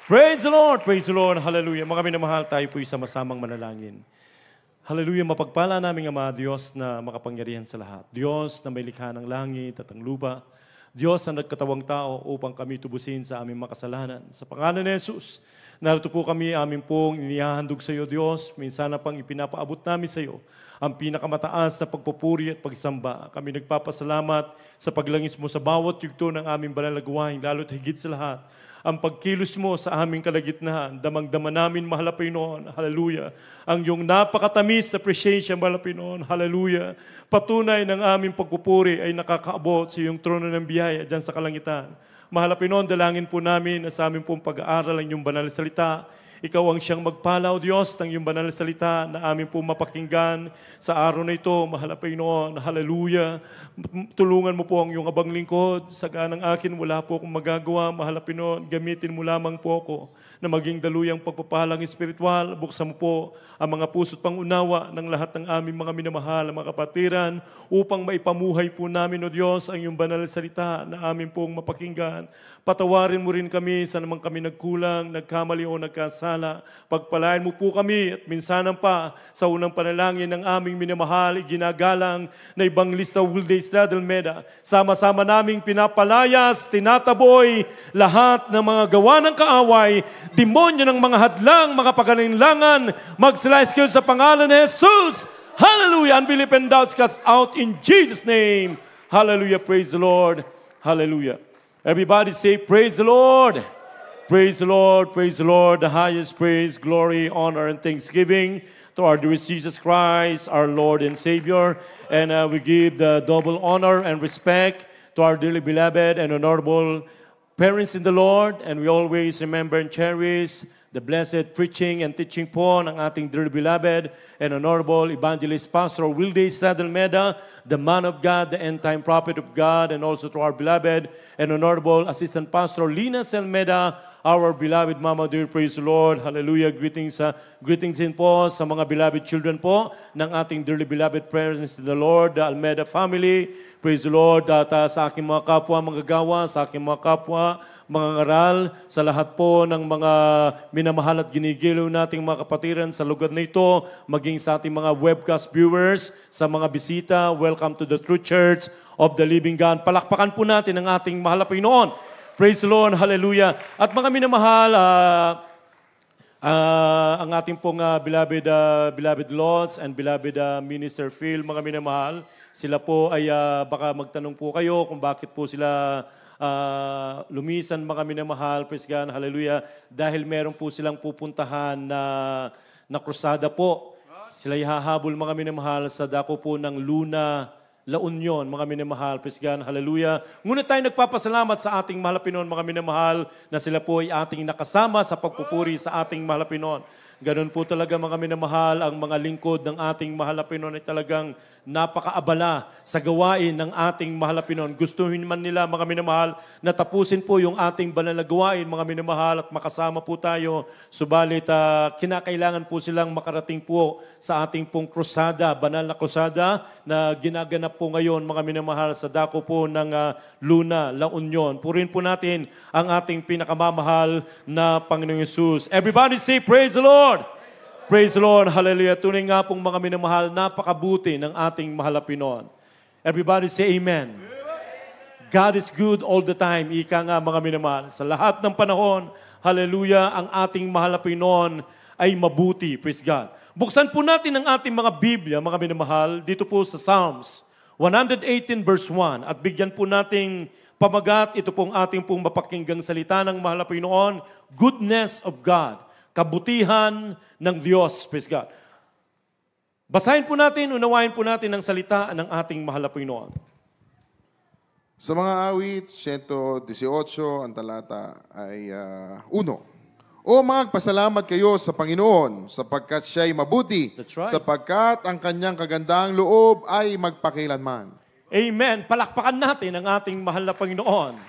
Praise the Lord! Praise the Lord! Hallelujah! Mga minamahal, tayo po'y sama-samang manalangin. Hallelujah! Mapagpala naming Ama, Diyos na makapangyarihan sa lahat. Diyos na may likha ng langit at ang lupa. Diyos na nagkatawang tao upang kami tubusin sa aming makasalanan. Sa pangalan ni Jesus, narito po kami, aming pong inihahandog sa iyo, Diyos. Minsan na pang ipinapaabot namin sa iyo ang pinakamataas sa pagpupuri at pagsamba. Kami nagpapasalamat sa paglangis mo sa bawat yugto ng aming banal na gawain, lalo't higit sa lahat, ang pagkilos mo sa aming kalagitnaan, damang-dama namin, mahal na Panginoon, hallelujah. Ang iyong napakatamis na presensya, mahal na Panginoon, hallelujah. Patunay ng aming pagpupuri ay nakakaabot sa iyong trono ng biyaya dyan sa kalangitan. Mahal na Panginoon, dalangin po namin na sa aming pong pag-aaral ang iyong banal na salita. Ikaw ang siyang magpalaw, Diyos, ng iyong banal na salita na aming po mapakinggan sa araw na ito. Mahal na Panginoon, hallelujah. Tulungan mo po ang iyong abang lingkod. Saga ng akin, wala po akong magagawa. Mahal na Panginoon, gamitin mo lamang po ako na maging daluyang pagpapalang espiritual. Buksan mo po ang mga puso't pangunawa ng lahat ng aming mga minamahal, mga kapatiran, upang maipamuhay po namin, O Diyos, ang iyong banal na salita na aming pong mapakinggan. Patawarin mo rin kami sa namang kami nagkulang, nagkamali o nagkasala. Pagpalain mo po kami at minsanan pa sa unang panalangin ng aming minamahal, ginagalang na Evangelista Wilday Estrada Almeda. Sama-sama naming pinapalayas, tinataboy lahat ng mga gawa ng kaaway, demonyo ng mga hadlang, mga pagalinlangan, magsilayas kayo sa pangalan ni Jesus. Hallelujah! Unbelief and doubts cast out in Jesus' name. Hallelujah! Praise the Lord. Hallelujah. Everybody say, praise the Lord. Praise the Lord. Praise the Lord. The highest praise, glory, honor, and thanksgiving to our dear Jesus Christ, our Lord and Savior. And we give the double honor and respect to our dearly beloved and honorable parents in the Lord. And we always remember and cherish the blessed preaching and teaching po ng ating dearly beloved and honorable evangelist pastor Wilday Estrada Almeda, the man of God, the end-time prophet of God, and also to our beloved and honorable assistant pastor Lina Almeda, our beloved mama dear, praise the Lord, hallelujah, greetings din po sa mga beloved children po ng ating dearly beloved parents in the Lord, the Almeda family, praise the Lord, at sa aking mga kapwa manggagawa, sa aking mga kapwa mga ngaral, sa lahat po ng mga minamahal at ginigiliw nating mga kapatiran sa lugar na ito, maging sa ating mga webcast viewers, sa mga bisita, welcome to the True Church of the Living God. Palakpakan po natin ang ating mahal na Panginoon. Praise the Lord, hallelujah. At mga minamahal, ang ating pong beloved Lods and beloved Minister Phil, mga minamahal, sila po ay baka magtanong po kayo kung bakit po sila lumisan, mga minamahal, praise God, hallelujah, dahil meron po silang pupuntahan na krusada po. Sila hahabol, mga minamahal, sa dako po ng Luna, La Union, mga minamahal, praise God, hallelujah. Ngunit tayo nagpapasalamat sa ating mahal na Pinoon, mga minamahal, na sila po ay ating nakasama sa pagpupuri sa ating mahal na Pinoon. Ganun po talaga, mga minamahal, ang mga lingkod ng ating mahal na Pinoon ay talagang napakaabala sa gawain ng ating mahal na Pinoon. Gustuhin man nila, mga minamahal, na tapusin po yung ating banal na gawain, mga minamahal, at makasama po tayo. Subalit, kinakailangan po silang makarating po sa ating pong krusada, banal na krusada na ginaganap po ngayon, mga minamahal, sa dako po ng Luna, La Union. Purin po natin ang ating pinakamamahal na Panginoong Yesus. Everybody say, praise the Lord! Praise the Lord, hallelujah. Tunay nga pong mga minamahal, napakabuti ng ating mahal na Pinoon. Everybody say amen. God is good all the time. Ika nga, mga minamahal. Sa lahat ng panahon, hallelujah, ang ating mahal na Pinoon ay mabuti. Praise God. Buksan po natin ang ating mga Biblia, mga minamahal, dito po sa Psalms 118 verse 1. At bigyan po nating pamagat, ito pong ating pong mapakinggang salita ng mahal na Pinoon, goodness of God. Kabutihan ng Diyos. Praise God. Basahin po natin, unawain po natin ang salita ng ating mahal na Panginoon. Sa mga awit, 118, ang talata ay 1. O magpasalamat kayo sa Panginoon, sapagkat siya'y mabuti, That's right. sapagkat ang kanyang kagandahang loob ay magpakilanman. Amen. Palakpakan natin ang ating mahal na Panginoon.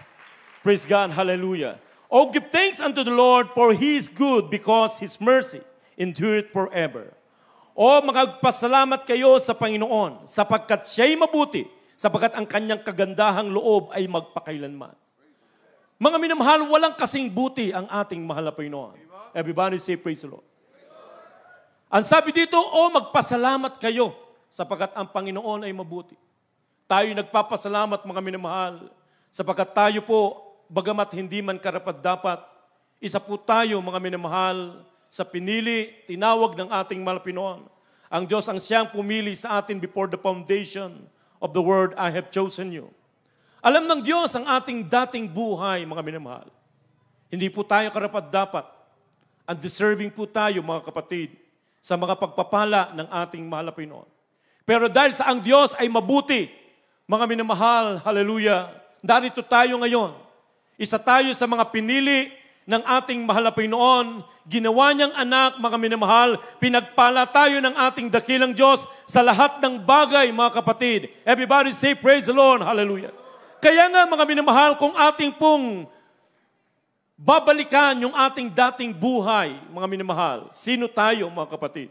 Praise God. Hallelujah. Oh, give thanks unto the Lord, for He is good, because His mercy endureth forever. O magpasalamat kayo sa Panginoon, sapagkat siya'y mabuti, sapagkat ang kanyang kagandahang loob ay magpakailanman. Mga minamahal, walang kasing buti ang ating mahal na Panginoon. Everybody say praise the Lord. Ang sabi dito, magpasalamat kayo sapagkat ang Panginoon ay mabuti. Tayo nagpapasalamat mga minamahal sapagkat tayo po, bagamat hindi man karapat-dapat, isa po tayo mga minamahal sa pinili, tinawag ng ating mahal na Panginoon. Ang Diyos ang siyang pumili sa atin before the foundation of the world, I have chosen you. Alam ng Diyos ang ating dating buhay, mga minamahal. Hindi po tayo karapat-dapat. Undeserving po tayo, mga kapatid, sa mga pagpapala ng ating mahal na Panginoon. Pero dahil sa ang Diyos ay mabuti, mga minamahal, hallelujah, narito tayo ngayon. Isa tayo sa mga pinili ng ating mahal na Panginoon, ginawa niyang anak, mga minamahal, pinagpala tayo ng ating dakilang Diyos sa lahat ng bagay, mga kapatid. Everybody say, praise the Lord, hallelujah. Kaya nga, mga minamahal, kung ating pong babalikan yung ating dating buhay, mga minamahal, sino tayo, mga kapatid?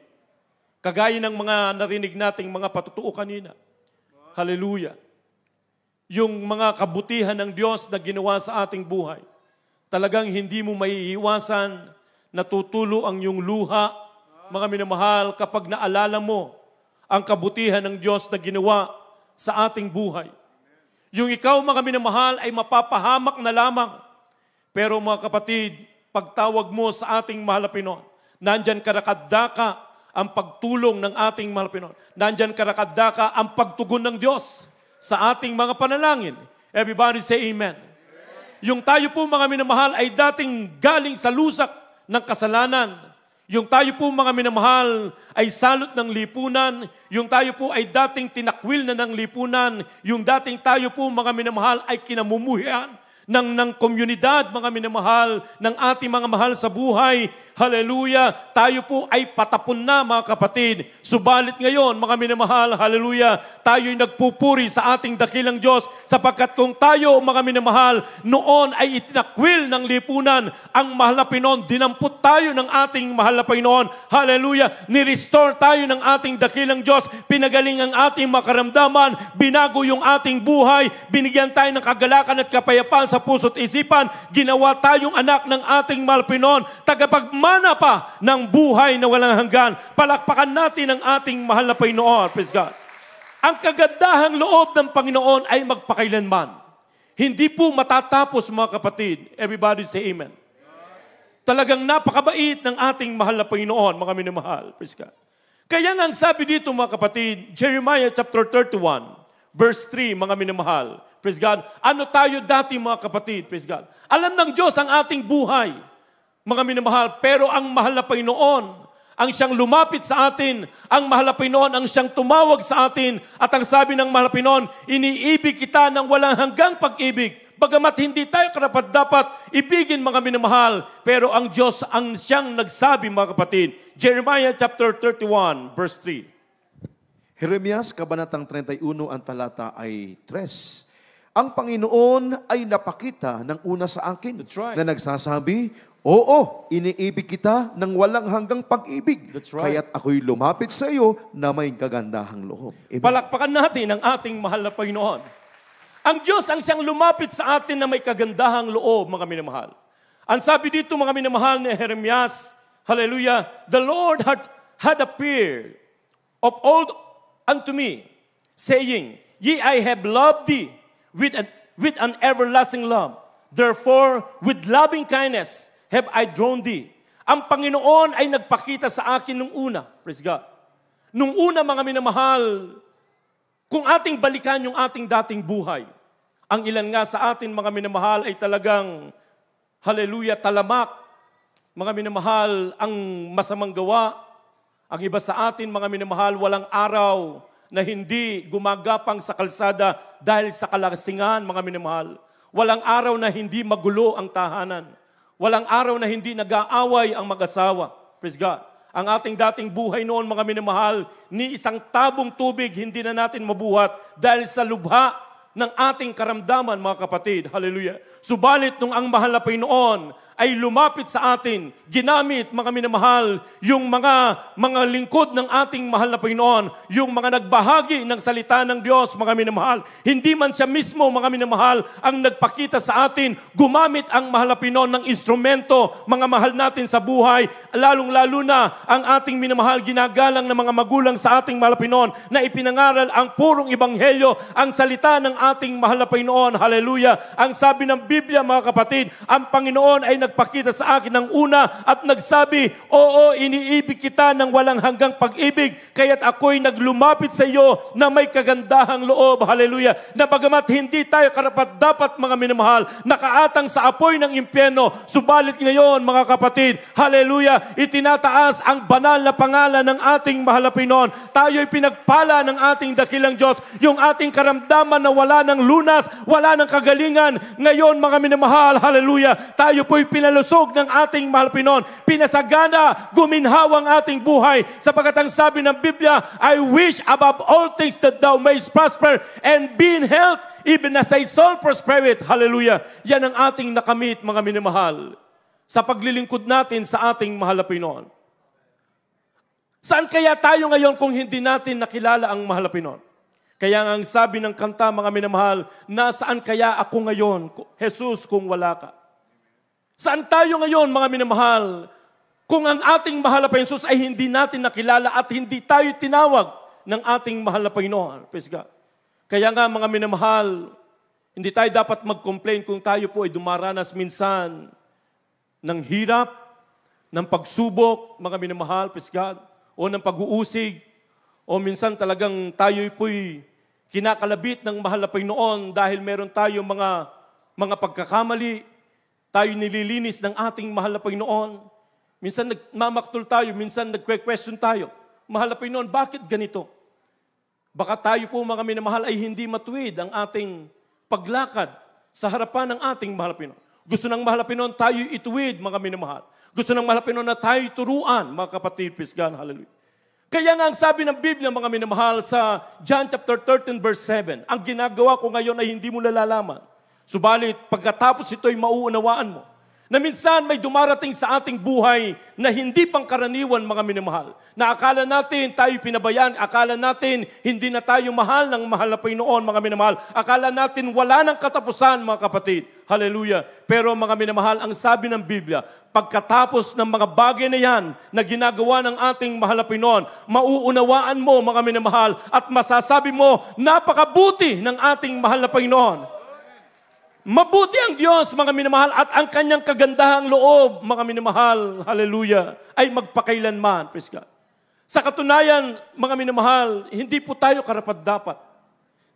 Kagaya ng mga narinig nating mga patutuo kanina. Hallelujah. Yung mga kabutihan ng Diyos na ginawa sa ating buhay. Talagang hindi mo maiiwasan, natutulo ang iyong luha, mga minamahal, kapag naalala mo ang kabutihan ng Diyos na ginawa sa ating buhay. Yung ikaw, mga minamahal, ay mapapahamak na lamang. Pero mga kapatid, pagtawag mo sa ating mahal na Panginoon, nandyan karakadaka ang pagtulong ng ating mahal na Panginoon. Nandyan karakadaka ang pagtugon ng Diyos sa ating mga panalangin. Everybody say amen. Yung tayo po mga minamahal ay dating galing sa lusak ng kasalanan. Yung tayo po mga minamahal ay salot ng lipunan. Yung tayo po ay dating tinakwil na ng lipunan. Yung dating tayo po mga minamahal ay kinamumuhian ng komunidad, mga minamahal, ng ating mga mahal sa buhay. Hallelujah! Tayo po ay patapon na, mga kapatid. Subalit ngayon, mga minamahal, hallelujah, tayo'y nagpupuri sa ating dakilang Diyos sapagkat kung tayo, mga minamahal, noon ay itinakwil ng lipunan, ang mahal na Panginoon, dinampot tayo ng ating mahal na Panginoon. Hallelujah! Ni-restore tayo ng ating dakilang Diyos, pinagaling ang ating makaramdaman, binago yung ating buhay, binigyan tayo ng kagalakan at kapayapaan sa puso't isipan, ginawa tayong anak ng ating mahal na Panginoon, tagapagmana pa ng buhay na walang hanggan. Palakpakan natin ang ating mahal na Panginoon. Praise God. Ang kagandahang loob ng Panginoon ay magpakailanman. Hindi po matatapos, mga kapatid. Everybody say amen. Talagang napakabait ng ating mahal na Panginoon, mga minamahal. Praise God. Kaya nga ang sabi dito, mga kapatid, Jeremiah chapter 31, verse 3, mga minamahal. Praise God. Ano tayo dati, mga kapatid? Praise God. Alam ng Diyos ang ating buhay, mga minamahal, pero ang mahal na Panginoon, ang siyang lumapit sa atin, ang mahal na Panginoon, ang siyang tumawag sa atin, at ang sabi ng mahal na Panginoon, iniibig kita ng walang hanggang pag-ibig. Bagamat hindi tayo karapat-dapat ibigin, mga minamahal, pero ang Diyos ang siyang nagsabi, mga kapatid. Jeremiah chapter 31, verse 3. Jeremias, Kabanatang 31, ang talata ay 3. Ang Panginoon ay napakita ng una sa akin. That's right. Na nagsasabi, oo, iniibig kita ng walang hanggang pag-ibig. That's right. Kaya't ako'y lumapit sa iyo na may kagandahang loob. Amen. Palakpakan natin ang ating mahal na Panginoon. Ang Diyos ang siyang lumapit sa atin na may kagandahang loob, mga minamahal. Ang sabi dito, mga minamahal ni Jeremias, hallelujah, the Lord had appeared of old unto me, saying, Ye, I have loved thee with an everlasting love. Therefore, with loving kindness have I drawn thee. Ang Panginoon ay nagpakita sa akin nung una. Praise God. Nung una, mga minamahal, kung ating balikan yung ating dating buhay, ang ilan nga sa atin, mga minamahal, ay talagang, hallelujah, talamak. Mga minamahal, ang masamang gawa. Ang iba sa atin, mga minamahal, walang araw na hindi gumagapang sa kalsada dahil sa kalasingan, mga minamahal. Walang araw na hindi magulo ang tahanan. Walang araw na hindi nag-aaway ang mag-asawa. Praise God. Ang ating dating buhay noon, mga minamahal, ni isang tabong tubig hindi na natin mabuhat dahil sa lubha ng ating karamdaman, mga kapatid. Hallelujah. Subalit nung ang mahal na Panginoon ay lumapit sa atin. Ginamit, mga minamahal, yung mga lingkod ng ating mahal na Panginoon, yung mga nagbahagi ng salita ng Diyos, mga minamahal. Hindi man siya mismo, mga minamahal, ang nagpakita sa atin, gumamit ang mahal na Panginoon ng instrumento, mga mahal natin sa buhay, lalong-lalo na ang ating minamahal, ginagalang ng mga magulang sa ating mahal na Panginoon, na ipinangaral ang purong ebanghelyo, ang salita ng ating mahal na Panginoon. Hallelujah! Ang sabi ng Biblia, mga kapatid, ang Panginoon ay nagpakita sa akin ng una at nagsabi, oo, iniibig kita ng walang hanggang pag-ibig, kaya't ako'y naglumapit sa iyo na may kagandahang loob. Hallelujah! Na bagamat hindi tayo karapat-dapat, mga minamahal, nakaatang sa apoy ng impyerno, subalit ngayon, mga kapatid, hallelujah, itinataas ang banal na pangalan ng ating mahal na Panginoon. Tayo'y pinagpala ng ating dakilang Diyos. Yung ating karamdaman na wala ng lunas, wala ng kagalingan, ngayon, mga minamahal, hallelujah, tayo po'y pinalusog ng ating mahal Panginoon. Pinasagana, guminhaw ang ating buhay. Sapagkat ang sabi ng Biblia, I wish above all things that thou mayst prosper and be in health, even as thy soul prospereth. Hallelujah. Yan ang ating nakamit, mga minamahal, sa paglilingkod natin sa ating mahal na Panginoon. Saan kaya tayo ngayon kung hindi natin nakilala ang mahal na Panginoon? Kaya nga ang sabi ng kanta, mga minamahal, nasaan kaya ako ngayon, Jesus, kung wala ka? Saan tayo ngayon, mga minamahal, kung ang ating mahal na Jesus ay hindi natin nakilala at hindi tayo tinawag ng ating mahal na Panginoon? Praise God. Kaya nga, mga minamahal, hindi tayo dapat mag-complain kung tayo po ay dumaranas minsan ng hirap, ng pagsubok, mga minamahal, praise God, o ng pag-uusig, o minsan talagang tayo po'y kinakalabit ng mahal na Panginoon dahil meron tayo mga pagkakamali, tayo nililinis ng ating mahal na Panginoon. Minsan nagmamaktol tayo, minsan nagque-question tayo. Mahal na Panginoon, bakit ganito? Baka tayo po, mga minamahal, ay hindi matuwid ang ating paglakad sa harapan ng ating mahal na Panginoon. Gusto ng mahal na Panginoon tayo ituwid, mga minamahal. Gusto ng mahal na Panginoon na tayo turuan, mga kapatid, praise God, hallelujah. Kaya nga ang sabi ng Biblia, mga minamahal, sa John chapter 13 verse 7, ang ginagawa ko ngayon ay hindi mo nalalaman. Subalit, pagkatapos ito'y mauunawaan mo, na minsan may dumarating sa ating buhay na hindi pangkaraniwan, mga minamahal. Na akala natin tayo pinabayaan, akala natin hindi na tayo mahal ng mahal na Panginoon, mga minamahal. Akala natin wala ng katapusan, mga kapatid. Hallelujah. Pero mga minamahal, ang sabi ng Biblia, pagkatapos ng mga bagay na yan na ginagawa ng ating mahal na Panginoon, mauunawaan mo, mga minamahal, at masasabi mo, napakabuti ng ating mahal na Panginoon. Mabuti ang Diyos, mga minamahal, at ang kanyang kagandahang loob, mga minamahal, hallelujah, ay magpakailanman. Praise God. Sa katunayan, mga minamahal, hindi po tayo karapat-dapat.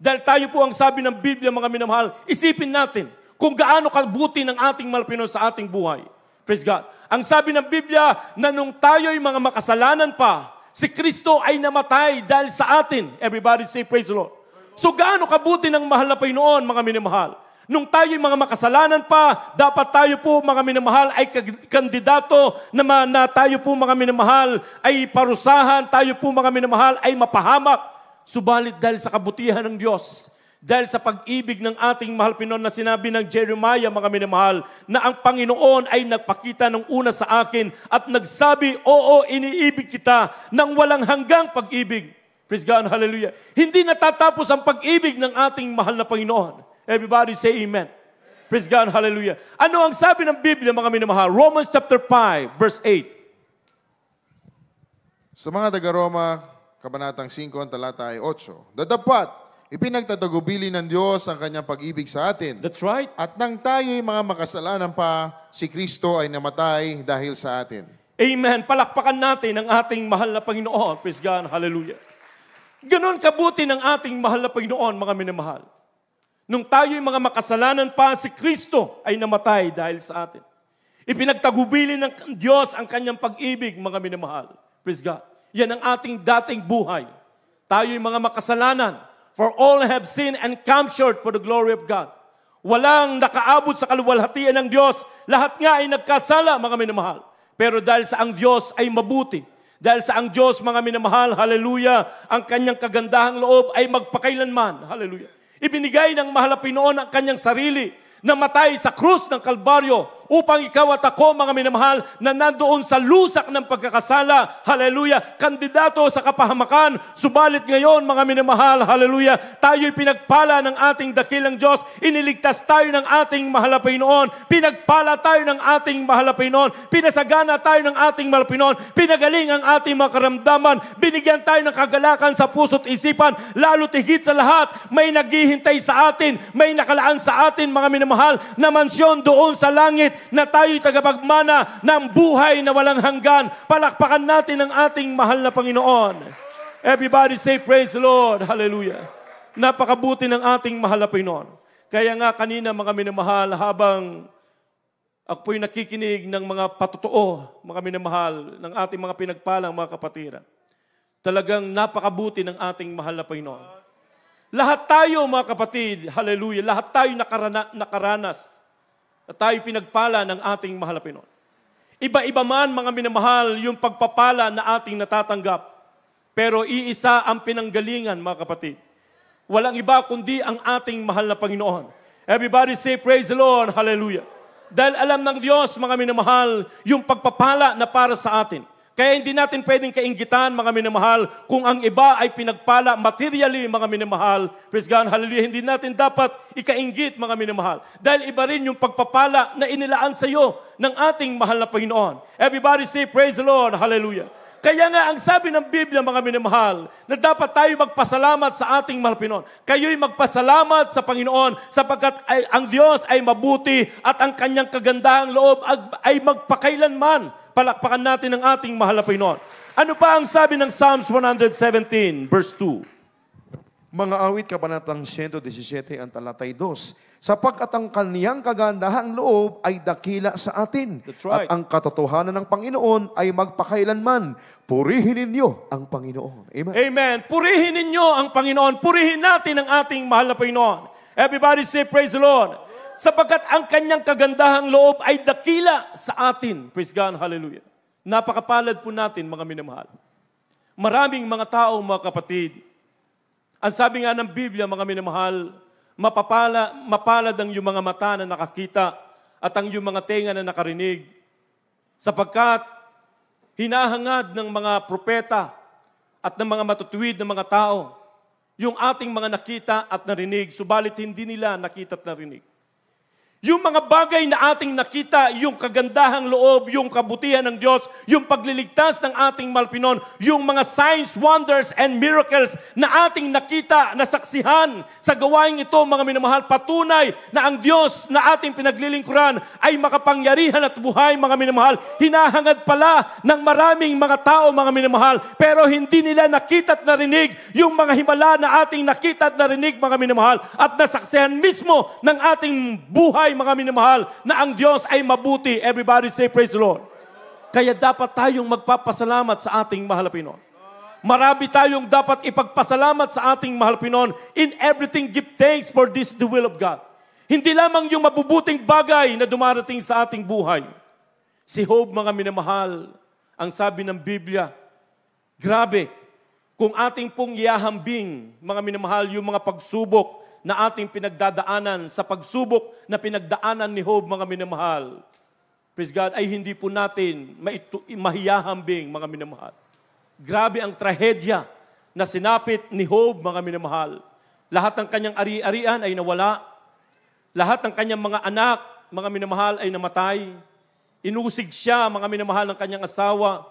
Dahil tayo po ang sabi ng Biblia, mga minamahal, isipin natin kung gaano kabuti ng ating mahal na Panginoon sa ating buhay. Praise God. Ang sabi ng Biblia, na nung tayo'y mga makasalanan pa, si Kristo ay namatay dahil sa atin. Everybody say praise the Lord. So gaano kabuti ng mahal na Panginoon, mga minamahal? Nung tayo'y mga makasalanan pa, dapat tayo po, mga minamahal, ay kandidato na tayo po, mga minamahal, ay parusahan, tayo po, mga minamahal, ay mapahamak. Subalit dahil sa kabutihan ng Diyos, dahil sa pag-ibig ng ating mahal Panginoon na sinabi ng Jeremiah, mga minamahal, na ang Panginoon ay nagpakita ng una sa akin at nagsabi, oo, iniibig kita ng walang hanggang pag-ibig. Praise God, hallelujah. Hindi natatapos ang pag-ibig ng ating mahal na Panginoon. Everybody say amen. Praise God, hallelujah. Ano ang sabi ng Biblia, mga minamahal? Romans chapter 5, verse 8. Sa mga taga-Roma, Kabanatang 5, ang talata ay 8. Dadapat, ipinagtatagubili ng Diyos ang kanyang pag-ibig sa atin. That's right. At nang tayo'y mga makasalanan pa, si Kristo ay namatay dahil sa atin. Amen. Palakpakan natin ang ating mahal na Panginoon. Praise God, hallelujah. Ganon kabuti ng ating mahal na Panginoon, mga minamahal. Nung tayo'y mga makasalanan pa, si Kristo ay namatay dahil sa atin. Ipinagtagubili ng Diyos ang kanyang pag-ibig, mga minamahal. Praise God. Yan ang ating dating buhay. Tayo'y mga makasalanan. For all have sinned and come short for the glory of God. Walang nakaabot sa kaluwalhatian ng Diyos. Lahat nga ay nagkasala, mga minamahal. Pero dahil sa ang Diyos ay mabuti, dahil sa ang Diyos, mga minamahal, hallelujah, ang kanyang kagandahang loob ay magpakailanman. Hallelujah. Ibinigay ng mahal na Panginoon ang kanyang sarili na matay sa krus ng Kalbaryo upang ikaw at ako, mga minamahal, na nandoon sa lusak ng pagkakasala, hallelujah, kandidato sa kapahamakan, subalit ngayon, mga minamahal, hallelujah, tayo'y pinagpala ng ating dakilang Diyos, iniligtas tayo ng ating mahal na Panginoon, pinagpala tayo ng ating mahal na Panginoon, pinasagana tayo ng ating mahal na Panginoon, pinagaling ang ating mga karamdaman, binigyan tayo ng kagalakan sa puso't isipan, lalo higit sa lahat, may naghihintay sa atin, may nakalaan sa atin, mga minamahal, na mansyon doon sa langit, na tayo'y tagapagmana ng buhay na walang hanggan. Palakpakan natin ang ating mahal na Panginoon. Everybody say, praise the Lord. Hallelujah. Napakabuti ng ating mahal na Panginoon. Kaya nga kanina, mga minamahal, habang ako po'y nakikinig ng mga patotoo, mga minamahal, ng ating mga pinagpalang mga kapatiran, talagang napakabuti ng ating mahal na Panginoon. Lahat tayo, mga kapatid, hallelujah, lahat tayo nakaranas at tayo pinagpala ng ating mahal na Panginoon. Iba-iba man, mga minamahal, yung pagpapala na ating natatanggap. Pero iisa ang pinanggalingan, mga kapatid. Walang iba kundi ang ating mahal na Panginoon. Everybody say, praise the Lord, hallelujah. Dahil alam ng Diyos, mga minamahal, yung pagpapala na para sa atin. Kaya hindi natin pwedeng kainggitan, mga minamahal, kung ang iba ay pinagpala materially, mga minamahal. Praise God, hallelujah. Hindi natin dapat ikainggit, mga minamahal. Dahil iba rin yung pagpapala na inilaan sa iyo ng ating mahal na Panginoon. Everybody say, praise the Lord, hallelujah. Kaya nga, ang sabi ng Biblia, mga minamahal, na dapat tayo magpasalamat sa ating mahal na Panginoon. Kayo'y magpasalamat sa Panginoon sapagkat ang Diyos ay mabuti at ang kanyang kagandahang loob ay magpakailanman. Palakpakan natin ang ating mahal na Panginoon. Ano pa ang sabi ng Psalms 117, verse 2? Mga awit, kabanatang 117, ang talatay 2. Sapagkat ang kaniyang kagandahang loob ay dakila sa atin. That's right. At ang katotohanan ng Panginoon ay magpakailanman. Purihin ninyo ang Panginoon. Amen. Amen. Purihin ninyo ang Panginoon. Purihin natin ang ating mahal na Panginoon. Everybody say, praise the Lord. Sapagkat ang kanyang kagandahang loob ay dakila sa atin. Praise God, hallelujah. Napakapalad po natin, mga minamahal. Maraming mga tao, mga kapatid, ang sabi nga ng Biblia, mga minamahal, mapalad ang iyong mga mata na nakakita at ang iyong mga tenga na nakarinig. Sapagkat hinahangad ng mga propeta at ng mga matutuwid ng mga tao yung ating mga nakita at narinig, subalit hindi nila nakita at narinig. Yung mga bagay na ating nakita, yung kagandahang loob, yung kabutihan ng Diyos, yung pagliligtas ng ating malpinon, yung mga signs, wonders, and miracles na ating nakita, nasaksihan sa gawain ito, mga minamahal, patunay na ang Diyos na ating pinaglilingkuran ay makapangyarihan at buhay, mga minamahal. Hinahangad pala ng maraming mga tao, mga minamahal, pero hindi nila nakita at narinig yung mga himala na ating nakita at narinig, mga minamahal, at nasaksihan mismo ng ating buhay, mga minamahal, na ang Diyos ay mabuti. Everybody say, praise the Lord. Kaya dapat tayong magpapasalamat sa ating mahal na Panginoon. Marami tayong dapat ipagpasalamat sa ating mahal na Panginoon. In everything, give thanks, for this is the will of God. Hindi lamang yung mabubuting bagay na dumarating sa ating buhay. Si Job, mga minamahal, ang sabi ng Biblia, grabe, kung ating pong iahambing, mga minamahal, yung mga pagsubok na ating pinagdadaanan sa pagsubok na pinagdaanan ni Job, mga minamahal, praise God, ay hindi po natin mahiyahambing, mga minamahal. Grabe ang trahedya na sinapit ni Job, mga minamahal. Lahat ng kanyang ari-arian ay nawala. Lahat ng kanyang mga anak, mga minamahal, ay namatay. Inusig siya, mga minamahal, ng kanyang asawa.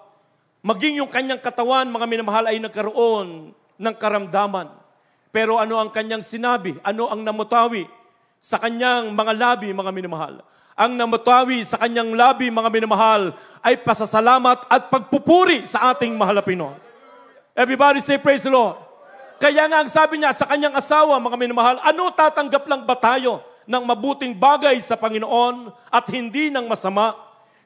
Maging yung kanyang katawan, mga minamahal, ay nagkaroon ng karamdaman. Pero ano ang kanyang sinabi? Ano ang namutawi sa kanyang mga labi, mga minamahal? Ang namutawi sa kanyang labi, mga minamahal, ay pasasalamat at pagpupuri sa ating mahal na Panginoon. Everybody say, praise the Lord. Kaya nga ang sabi niya sa kanyang asawa, mga minamahal, ano, tatanggap lang ba tayo ng mabuting bagay sa Panginoon at hindi ng masama?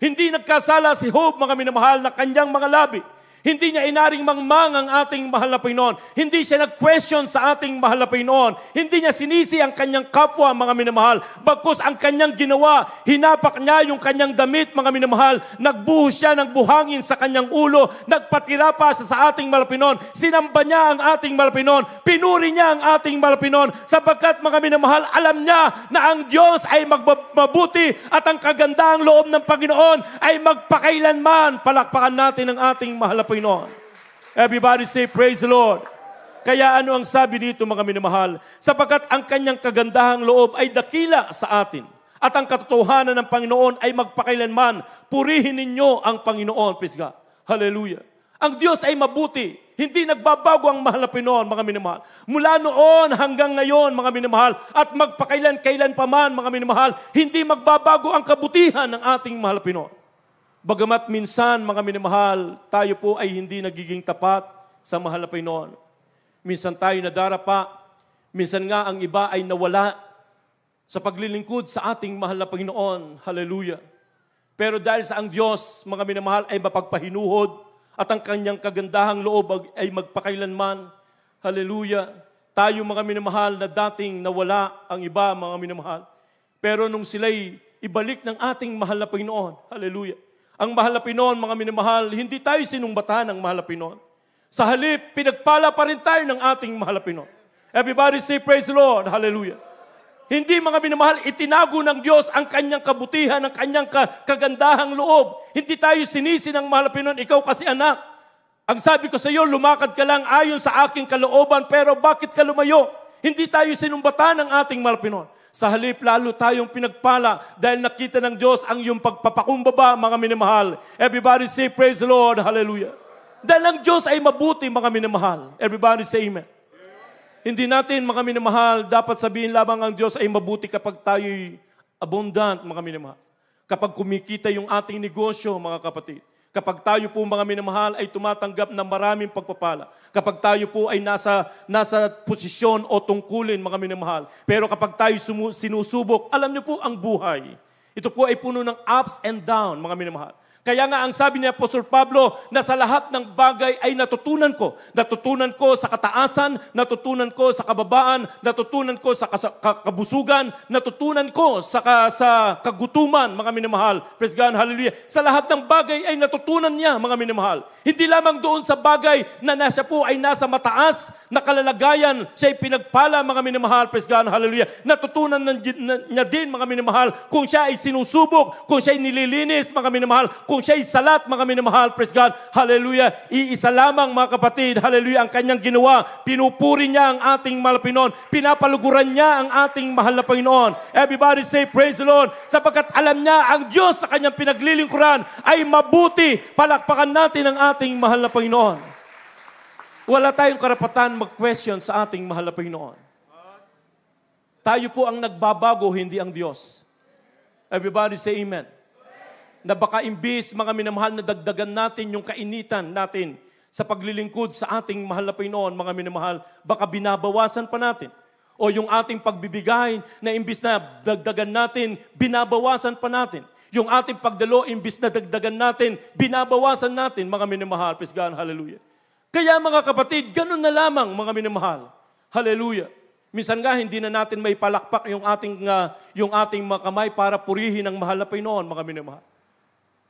Hindi nagkasala si Job, mga minamahal, na kanyang mga labi. Hindi niya inaring mangmang ang ating mahal na Panginoon. Hindi siya nag-question sa ating mahal na Panginoon. Hindi niya sinisi ang kanyang kapwa, mga minamahal. Bagkus ang kanyang ginawa, hinapak niya yung kanyang damit, mga minamahal. Nagbuhos siya ng buhangin sa kanyang ulo. Nagpatira pa siya sa ating mahal na Panginoon. Sinamba niya ang ating mahal na Panginoon. Pinuri niya ang ating mahal na Panginoon. Sapagkat, mga minamahal, alam niya na ang Diyos ay mabuti at ang kagandahang loob ng Panginoon ay magpakailanman. Palakpakan natin ang ating mahal na Panginoon. Everybody say, praise the Lord. Kaya ano ang sabi dito, mga minamahal? Sapagkat ang kanyang kagandahang loob ay dakila sa atin. At ang katotohanan ng Panginoon ay magpakailanman. Purihin ninyo ang Panginoon. Praise God. Hallelujah. Ang Diyos ay mabuti. Hindi nagbabago ang mahal na Panginoon, mga minamahal. Mula noon hanggang ngayon, mga minamahal, at magpakailan-kailan pa man, mga minamahal, hindi magbabago ang kabutihan ng ating mahal na Panginoon. Bagamat minsan, mga minamahal, tayo po ay hindi nagiging tapat sa mahal na Panginoon. Minsan tayo nadarapa, minsan nga ang iba ay nawala sa paglilingkod sa ating mahal na Panginoon. Hallelujah. Pero dahil sa ang Diyos, mga minamahal, ay mapagpahinuhod at ang kanyang kagandahang loob ay magpakailanman. Hallelujah. Tayo, mga minamahal, na dating nawala ang iba, mga minamahal. Pero nung sila'y ibalik ng ating mahal na Panginoon, hallelujah. Ang mahal na Panginoon, mga minamahal, hindi tayo sinumbatan ng mahal na Panginoon. Sa halip, pinagpala pa rin tayo ng ating mahal na Panginoon. Everybody say, praise the Lord. Hallelujah. Hindi, mga minamahal, itinago ng Diyos ang kanyang kabutihan, ang kanyang kagandahang loob. Hindi tayo sinisi ng mahal na Panginoon, ikaw kasi anak. Ang sabi ko sa iyo, lumakad ka lang ayon sa aking kalooban, pero bakit ka lumayo? Hindi tayo sinumbatan ng ating mahal na Panginoon. Sa halip, lalo tayong pinagpala dahil nakita ng Diyos ang iyong pagpapakumbaba, mga minamahal. Everybody say, praise the Lord. Hallelujah. Dahil ang Diyos ay mabuti, mga minamahal. Everybody say amen. Hindi natin, mga minamahal, dapat sabihin lamang ang Diyos ay mabuti kapag tayo'y abundant, mga minamahal. Kapag kumikita yung ating negosyo, mga kapatid. Kapag tayo po, mga minamahal, ay tumatanggap ng maraming pagpapala. Kapag tayo po ay nasa posisyon o tungkulin, mga minamahal. Pero kapag tayo sinusubok, alam niyo po ang buhay. Ito po ay puno ng ups and down, mga minamahal. Kaya nga ang sabi ni Apostol Pablo na sa lahat ng bagay ay natutunan ko. Natutunan ko sa kataasan, natutunan ko sa kababaan, natutunan ko sa kabusugan, natutunan ko sa kagutuman, mga minamahal. Praise God, hallelujah. Sa lahat ng bagay ay natutunan niya, mga minamahal. Hindi lamang doon sa bagay na siya po ay nasa mataas na kalalagayan, siya ay pinagpala, mga minamahal. Praise God, hallelujah. Natutunan niya din, mga minamahal, kung siya ay sinusubok, kung siya ay nililinis, mga minamahal, kung siya ay salat, mga minamahal, praise God, hallelujah, iisa lamang, mga kapatid, hallelujah, ang kanyang ginawa, pinupuri niya ang ating mahal na Panginoon, pinapaluguran niya ang ating mahal na Panginoon. Everybody say, praise the Lord, sapagkat alam niya, ang Diyos sa kanyang pinaglilingkuran ay mabuti. Palakpakan natin ang ating mahal na Panginoon. Wala tayong karapatan mag-question sa ating mahal na Panginoon. Tayo po ang nagbabago, hindi ang Diyos. Everybody say amen. Na baka imbis, mga minamahal, na dagdagan natin yung kainitan natin sa paglilingkod sa ating mahal na Panginoon, mga minamahal, baka binabawasan pa natin. O yung ating pagbibigay na imbis na dagdagan natin, binabawasan pa natin. Yung ating pagdalo, imbis na dagdagan natin, binabawasan natin, mga minamahal. Praise God, hallelujah. Kaya mga kapatid, ganun na lamang, mga minamahal. Hallelujah. Minsan nga, hindi na natin may palakpak yung ating mga kamay para purihin ang mahal na Panginoon, mga minamahal.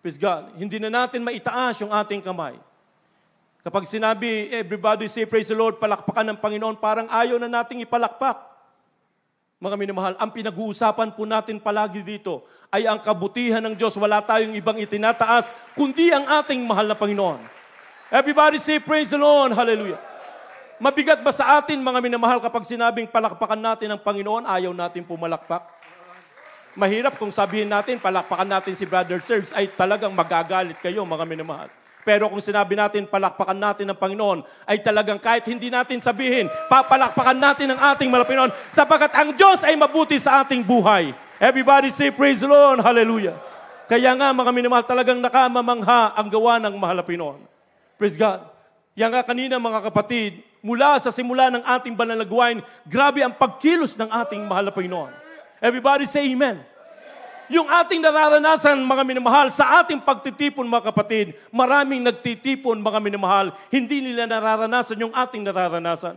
Praise God. Hindi na natin maitaas yung ating kamay. Kapag sinabi, everybody say, praise the Lord, palakpakan ng Panginoon, parang ayaw na nating ipalakpak. Mga minamahal, ang pinag-uusapan po natin palagi dito ay ang kabutihan ng Diyos. Wala tayong ibang itinataas, kundi ang ating mahal na Panginoon. Everybody say, praise the Lord, hallelujah. Mabigat ba sa atin, mga minamahal, kapag sinabing palakpakan natin ang Panginoon, ayaw natin pumalakpak? Mahirap kung sabihin natin, palakpakan natin si Brother Serge, ay talagang magagalit kayo, mga minamahal. Pero kung sinabi natin, palakpakan natin ang Panginoon, ay talagang kahit hindi natin sabihin, papalakpakan natin ang ating mahal na Panginoon, sapagkat ang Diyos ay mabuti sa ating buhay. Everybody say, praise the Lord, hallelujah. Kaya nga, mga minamahal, talagang nakamamangha ang gawa ng mahal na Panginoon. Praise God. Yan nga kanina, mga kapatid, mula sa simula ng ating banal na gawain, grabe ang pagkilos ng ating mahal na Panginoon. Everybody say amen. yung ating nararanasan, mga minamahal, sa ating pagtitipon, mga kapatid, maraming nagtitipon, mga minamahal, hindi nila nararanasan yung ating nararanasan.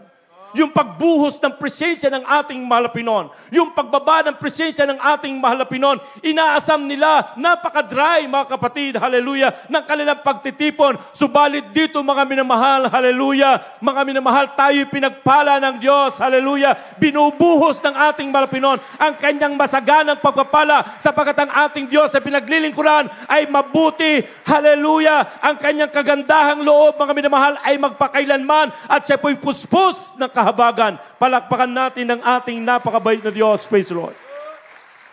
Yung pagbuhos ng presensya ng ating mahal na Pinoon, yung pagbaba ng presensya ng ating mahal na Pinoon, inaasam nila, napaka-dry, mga kapatid, hallelujah, ng kanilang pagtitipon. Subalit dito, mga minamahal, hallelujah, mga minamahal, tayo'y pinagpala ng Diyos, hallelujah, binubuhos ng ating mahal na Pinoon ang kanyang masaganang pagpapala, sapagkat ang ating Diyos sa pinaglilingkuran ay mabuti, hallelujah, ang kanyang kagandahang loob, mga minamahal, ay magpakailanman, at siya po'y puspos ng kahabagan. Palakpakan natin ang ating napakabait na Diyos. Praise the Lord.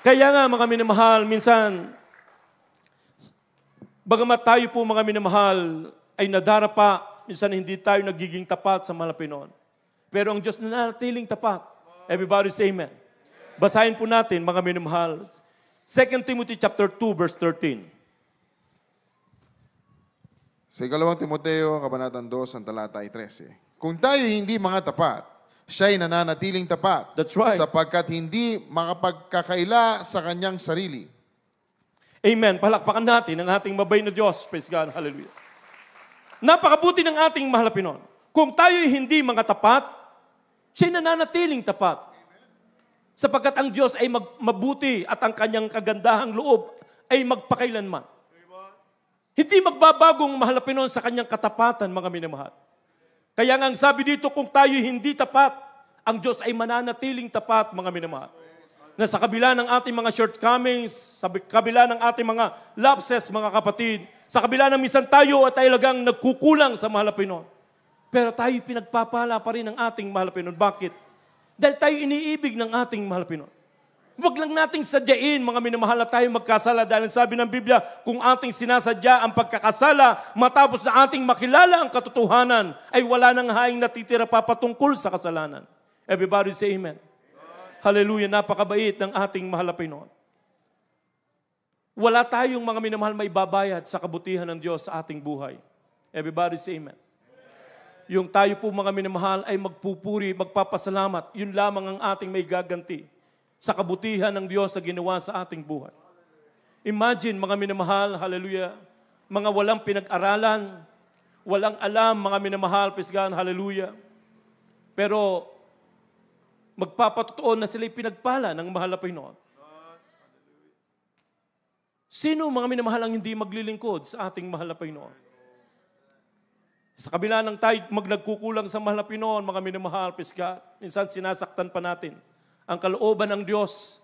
Kaya nga, mga minamahal, minsan, bagamat tayo po, mga minamahal, ay nadarapa, minsan hindi tayo nagiging tapat sa mahal na Pinoon. Pero ang Diyos na nanatiling tapat. Everybody say amen. Basahin po natin, mga minamahal, 2 Timothy chapter 2, verse 13. Sa 2 Timoteo, Kabanatang 2, ang talata ay 13. Kung tayo hindi mga tapat, siya'y nananatiling tapat. That's right. Sapagkat hindi makapagkakaila sa kanyang sarili. Amen. Palakpakan natin ang ating mabay na Diyos. Praise God. Hallelujah. Napakabuti ng ating mahal na Pinoon. Kung tayo'y hindi mga tapat, siya'y nananatiling tapat. Sapagkat ang Diyos ay mabuti at ang kanyang kagandahang loob ay magpakailanman. Hindi magbabagong mahal na Pinoon sa kanyang katapatan, mga minamahal. Kaya nga ang sabi dito, kung tayo hindi tapat, ang Diyos ay mananatiling tapat, mga minamahal. Na sa kabila ng ating mga shortcomings, sa kabila ng ating mga lapses, mga kapatid, sa kabila ng minsan tayo at talagang nagkukulang sa mahal na Pinoon. Pero tayo pinagpapala pa rin ng ating mahal na Pinoon. Bakit? Dahil tayo iniibig ng ating mahal na Pinoon. Huwag lang nating sadyain, mga minamahal, na tayo magkasala. Dahil sabi ng Biblia, kung ating sinasadya ang pagkakasala, matapos na ating makilala ang katotohanan, ay wala nang haing natitira pa patungkol sa kasalanan. Everybody say amen. Hallelujah, napakabait ng ating mahal na Pinoon. Wala tayong, mga minamahal, may babayad sa kabutihan ng Diyos sa ating buhay. Everybody say amen. Yung tayo po, mga minamahal, ay magpupuri, magpapasalamat, yun lamang ang ating may gaganti sa kabutihan ng Diyos sa ginawa sa ating buhay. Imagine, mga minamahal, hallelujah, mga walang pinag-aralan, walang alam, mga minamahal, praise God, hallelujah. Pero magpapatotoo na sila'y pinagpala ng mahal na Pinoon. Sino, mga minamahal, ang hindi maglilingkod sa ating mahal na Pinoon? Sa kabila ng tayo nagkukulang sa mahal na Pinoon, mga minamahal, praise God, minsan sinasaktan pa natin ang kalooban ng Diyos.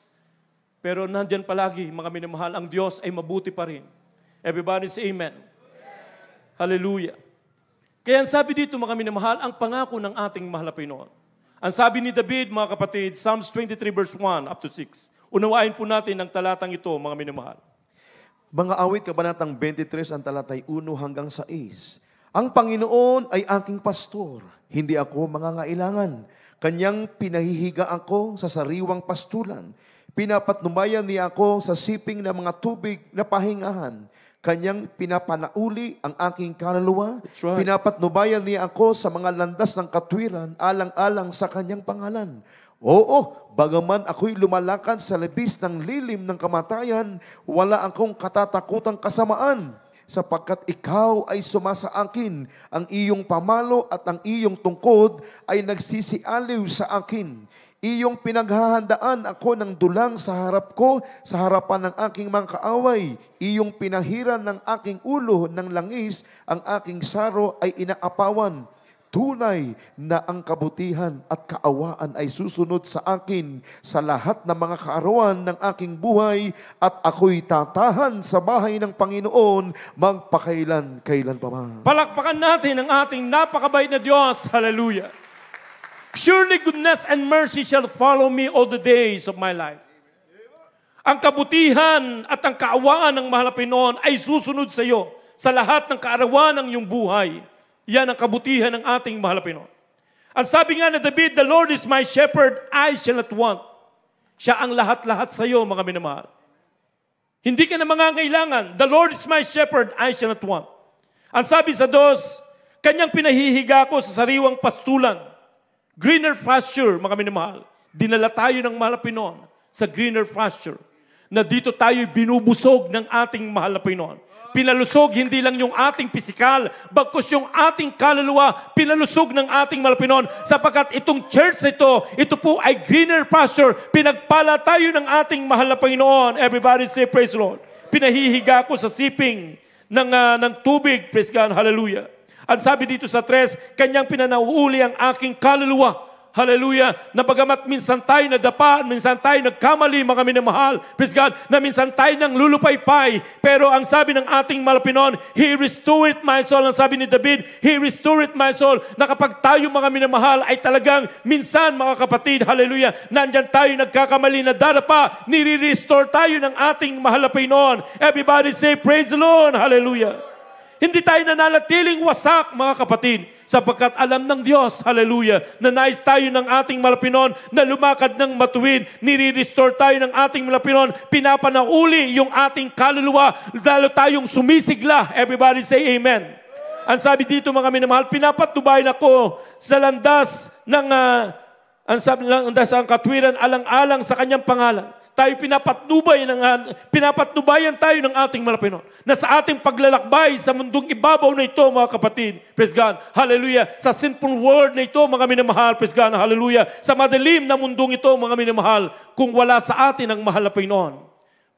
Pero nandyan palagi, mga minamahal, ang Diyos ay mabuti pa rin. Everybody say amen. Hallelujah. Kaya ang sabi dito, mga minamahal, ang pangako ng ating mahal na Pinoon. Ang sabi ni David, mga kapatid, Psalms 23 verse 1 up to 6. Unawain po natin ang talatang ito, mga minamahal. Mga awit, Kabanatang 23, ang talatay 1 hanggang 6. Ang Panginoon ay aking pastor, hindi ako mangangailangan. Kanyang pinahihiga ako sa sariwang pastulan. Pinapatnubayan niya ako sa siping ng mga tubig na pahingahan. Kanyang pinapanauli ang aking kaluluwa. Right. Pinapatnubayan niya ako sa mga landas ng katwiran, alang-alang sa kanyang pangalan. Oo, bagaman ako'y lumalakad sa labis ng lilim ng kamatayan, wala akong katatakutang kasamaan. Sapagkat ikaw ay sumasa akin, ang iyong pamalo at ang iyong tungkod ay nagsisialiw sa akin. Iyong pinaghahandaan ako ng dulang sa harap ko, sa harapan ng aking mga kaaway. Iyong pinahiran ng aking ulo ng langis, ang aking saro ay inaapawan. Tunay na ang kabutihan at kaawaan ay susunod sa akin sa lahat ng mga kaarawan ng aking buhay at ako'y tatahan sa bahay ng Panginoon magpakailan-kailan pa man. Palakpakan natin ang ating napakabait na Diyos. Hallelujah. Surely goodness and mercy shall follow me all the days of my life. Ang kabutihan at ang kaawaan ng mahal na Pinoon ay susunod sa iyo sa lahat ng kaarawan ng iyong buhay. Yan ang kabutihan ng ating mahal na Pinoon. Ang sabi nga na David, the Lord is my shepherd, I shall not want. Siya ang lahat-lahat sa iyo, mga minamahal. Hindi ka na mangangailangan. The Lord is my shepherd, I shall not want. Ang sabi sa dos, kanyang pinahihiga ko sa sariwang pastulan. Greener pasture, mga minamahal. Dinala tayo ng mahal na Pinoon sa greener pasture. na dito tayo binubusog ng ating mahal na Panginoon. Pinalusog hindi lang yung ating pisikal, bagkus yung ating kaluluwa, pinalusog ng ating mahal na Panginoon, sapagkat itong church ito po ay greener pasture. Pinagpala tayo ng ating mahal na Panginoon. Everybody say praise the Lord. Pinahihiga ko sa siping ng tubig. Praise God. Hallelujah. Ang sabi dito sa 3, kanyang pinanauuli ang aking kaluluwa. Hallelujah. Na bagamat minsan tayo nadapa, minsan tayo nagkamali, mga minamahal, praise God, na minsan tayo nang lulupaypay, pero ang sabi ng ating mahal na Panginoon, He restored my soul. Ang sabi ni David, He restored my soul. Na kapag tayo mga minamahal ay talagang minsan, mga kapatid, hallelujah, nandyan tayo nagkakamali na darapa, nire-restore tayo ng ating mahal na Panginoon. Everybody say, praise the Lord. Hallelujah. Hindi tayo nananatiling wasak, mga kapatid, sapagkat alam ng Diyos, hallelujah, na nais tayo ng ating mahal na Panginoon na lumakad ng matuwid, nire-restore tayo ng ating mahal na Panginoon, pinapanauli yung ating kaluluwa, lalo tayong sumisigla. Everybody say amen. Ang sabi dito, mga minamahal, pinapatubayan ako sa landas ng, ang sabi ng landas ang katwiran, alang-alang sa kanyang pangalan. Tayo pinapatnubayan tayo ng ating mahal na Panginoon, na sa ating paglalakbay sa mundong ibabaw na ito, mga kapatid, praise God, hallelujah, sa sinful world na ito, mga minamahal, praise God, hallelujah, sa madilim na mundong ito, mga minamahal, kung wala sa atin ang mahal na Panginoon,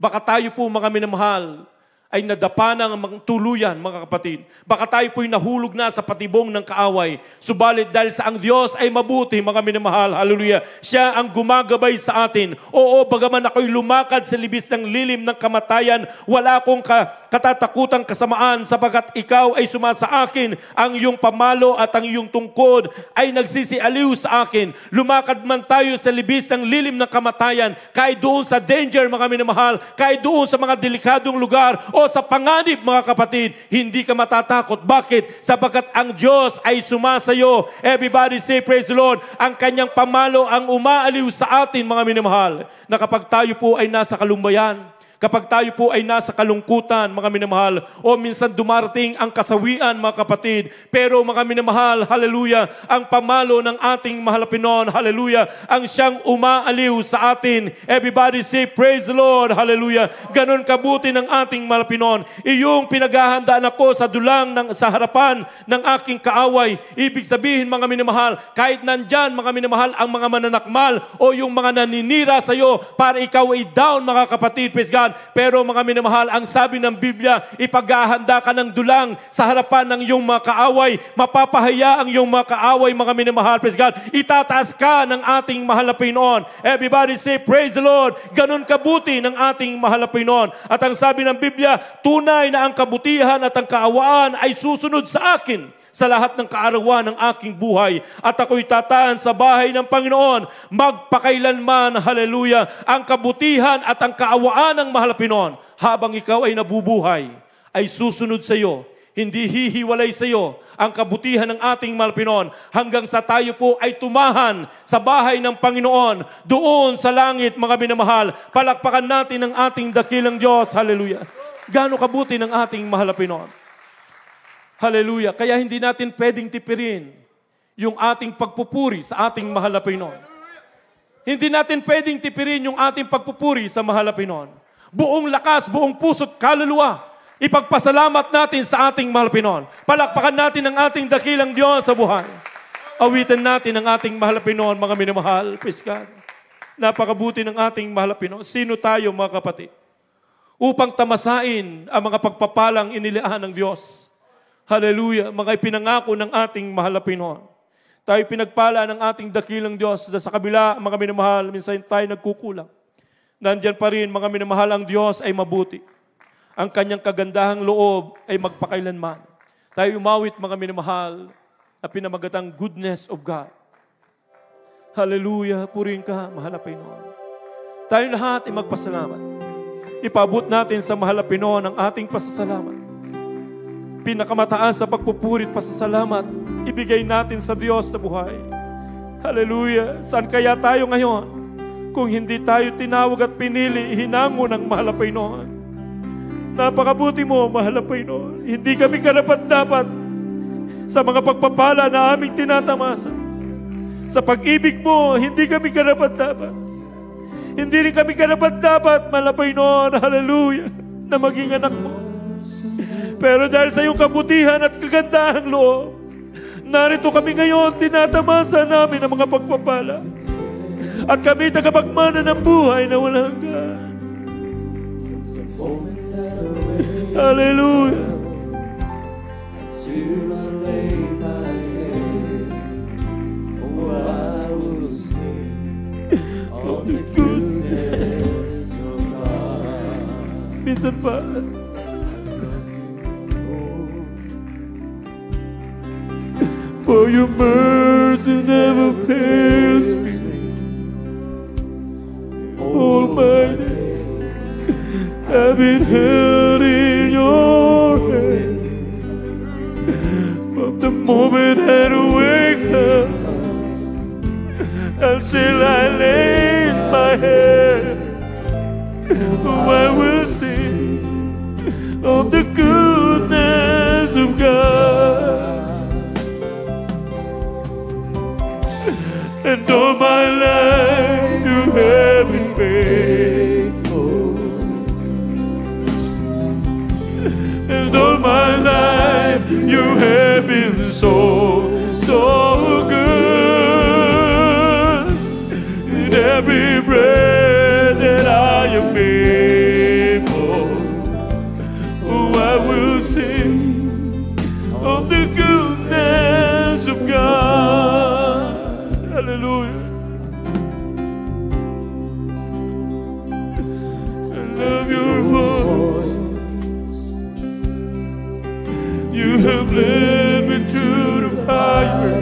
baka tayo po, mga minamahal, ay nadapa ng tuluyan, mga kapatid. Baka tayo po'y nahulog na sa patibong ng kaaway. Subalit dahil sa ang Diyos ay mabuti, mga minamahal, hallelujah, Siya ang gumagabay sa atin. Oo, bagaman ako'y lumakad sa libis ng lilim ng kamatayan, wala akong katatakutang kasamaan, sapagkat ikaw ay sumasa akin, ang iyong pamalo at ang iyong tungkod ay nagsisialiw sa akin. Lumakad man tayo sa libis ng lilim ng kamatayan, kahit doon sa danger, mga minamahal, kahit doon sa mga delikadong lugar, o sa panganib, mga kapatid, hindi ka matatakot. Bakit? Sapagkat ang Diyos ay sumasayo. Everybody say praise the Lord. Ang kanyang pamalo ang umaaliw sa atin, mga minamahal, na kapag tayo po ay nasa kalumbayan, kapag tayo po ay nasa kalungkutan, mga minamahal, o minsan dumarating ang kasawian, mga kapatid, pero mga minamahal, hallelujah, ang pamalo ng ating mahal na Panginoon, hallelujah, ang siyang umaaliw sa atin. Everybody say, praise the Lord, hallelujah. Ganon kabuti ng ating mahal na Panginoon. Iyong pinaghahandaan ako sa dulang sa harapan ng aking kaaway. Ibig sabihin, mga minamahal, kahit nandyan, mga minamahal, ang mga mananakmal o yung mga naninira sa iyo para ikaw ay down, mga kapatid, praise God. Pero mga minamahal, ang sabi ng Biblia, ipaghahanda ka ng dulang sa harapan ng iyong mga kaaway. Mapapahaya ang iyong mga kaaway, mga minamahal, praise God. Itataas ka ng ating mahal na Panginoon. Everybody say, praise the Lord. Ganon kabuti ng ating mahal na Panginoon. At ang sabi ng Biblia, tunay na ang kabutihan at ang kaawaan ay susunod sa akin sa lahat ng kaarawan ng aking buhay. At ako'y tataan sa bahay ng Panginoon magpakailanman, hallelujah, ang kabutihan at ang kaawaan ng mahal na Panginoon. Habang ikaw ay nabubuhay, ay susunod sa iyo. Hindi hihiwalay sa iyo ang kabutihan ng ating mahal na Panginoon hanggang sa tayo po ay tumahan sa bahay ng Panginoon doon sa langit, mga minamahal. Palakpakan natin ang ating dakilang Diyos, hallelujah. Gaano kabuti ng ating mahal na Panginoon. Hallelujah. Kaya hindi natin pwedeng tipirin yung ating pagpupuri sa ating mahal na Panginoon. Hindi natin pwedeng tipirin yung ating pagpupuri sa mahal na Panginoon. Buong lakas, buong puso't kaluluwa, ipagpasalamat natin sa ating mahal na Panginoon. Palakpakan natin ang ating dakilang Diyos sa buhay. Awitan natin ang ating mahal na Panginoon, mga minamahal. Praise God. Napakabuti ng ating mahal na Panginoon. Sino tayo, mga kapatid? Upang tamasain ang mga pagpapalang inilaan ng Diyos. Hallelujah, mga ipinangako ng ating mahal na Panginoon. Tayo pinagpala ng ating dakilang Diyos. Sa kabila, mga minamahal, minsan tayo nagkukulang. Nandyan pa rin, mga minamahal, ang Diyos ay mabuti. Ang kanyang kagandahang loob ay magpakailanman. Tayo umawit, mga minamahal, na pinamagatang goodness of God. Hallelujah, purihin ka, mahal na Panginoon. Tayo lahat ay magpasalamat. Ipabot natin sa mahal na Panginoon ang ating pasasalamat. Pinakamataas sa pagpupuri at pasasalamat, ibigay natin sa Diyos sa buhay. Hallelujah! Saan kaya tayo ngayon kung hindi tayo tinawag at pinili, hinango ng mahal na Panginoon? Napakabuti mo, mahal na Panginoon. Hindi kami karapat-dapat sa mga pagpapala na aming tinatamasa. Sa pag-ibig mo, hindi kami karapat-dapat. Hindi rin kami karapat-dapat, malapay noon, hallelujah, na maging anak mo. Pero dahil sa iyong kabutihan at kagandahang loob, narito kami ngayon, tinatamasa namin ang mga pagpapala. At kami tagapagmana ng buhay na walang hanggan. Hallelujah. Till I lay my head, oh, I will sing of the goodness of God. Minsan pa, for your mercy never fails me. All my days have been held in your hands. From the moment that I wake up until I lay my head, oh, I will sing of the goodness of God. And all my life you have been faithful. And all my life you have been so, so good. In every breath that I am able, oh, I will sing of the goodness of God. Hallelujah. I love your voice. You have led me through the fire.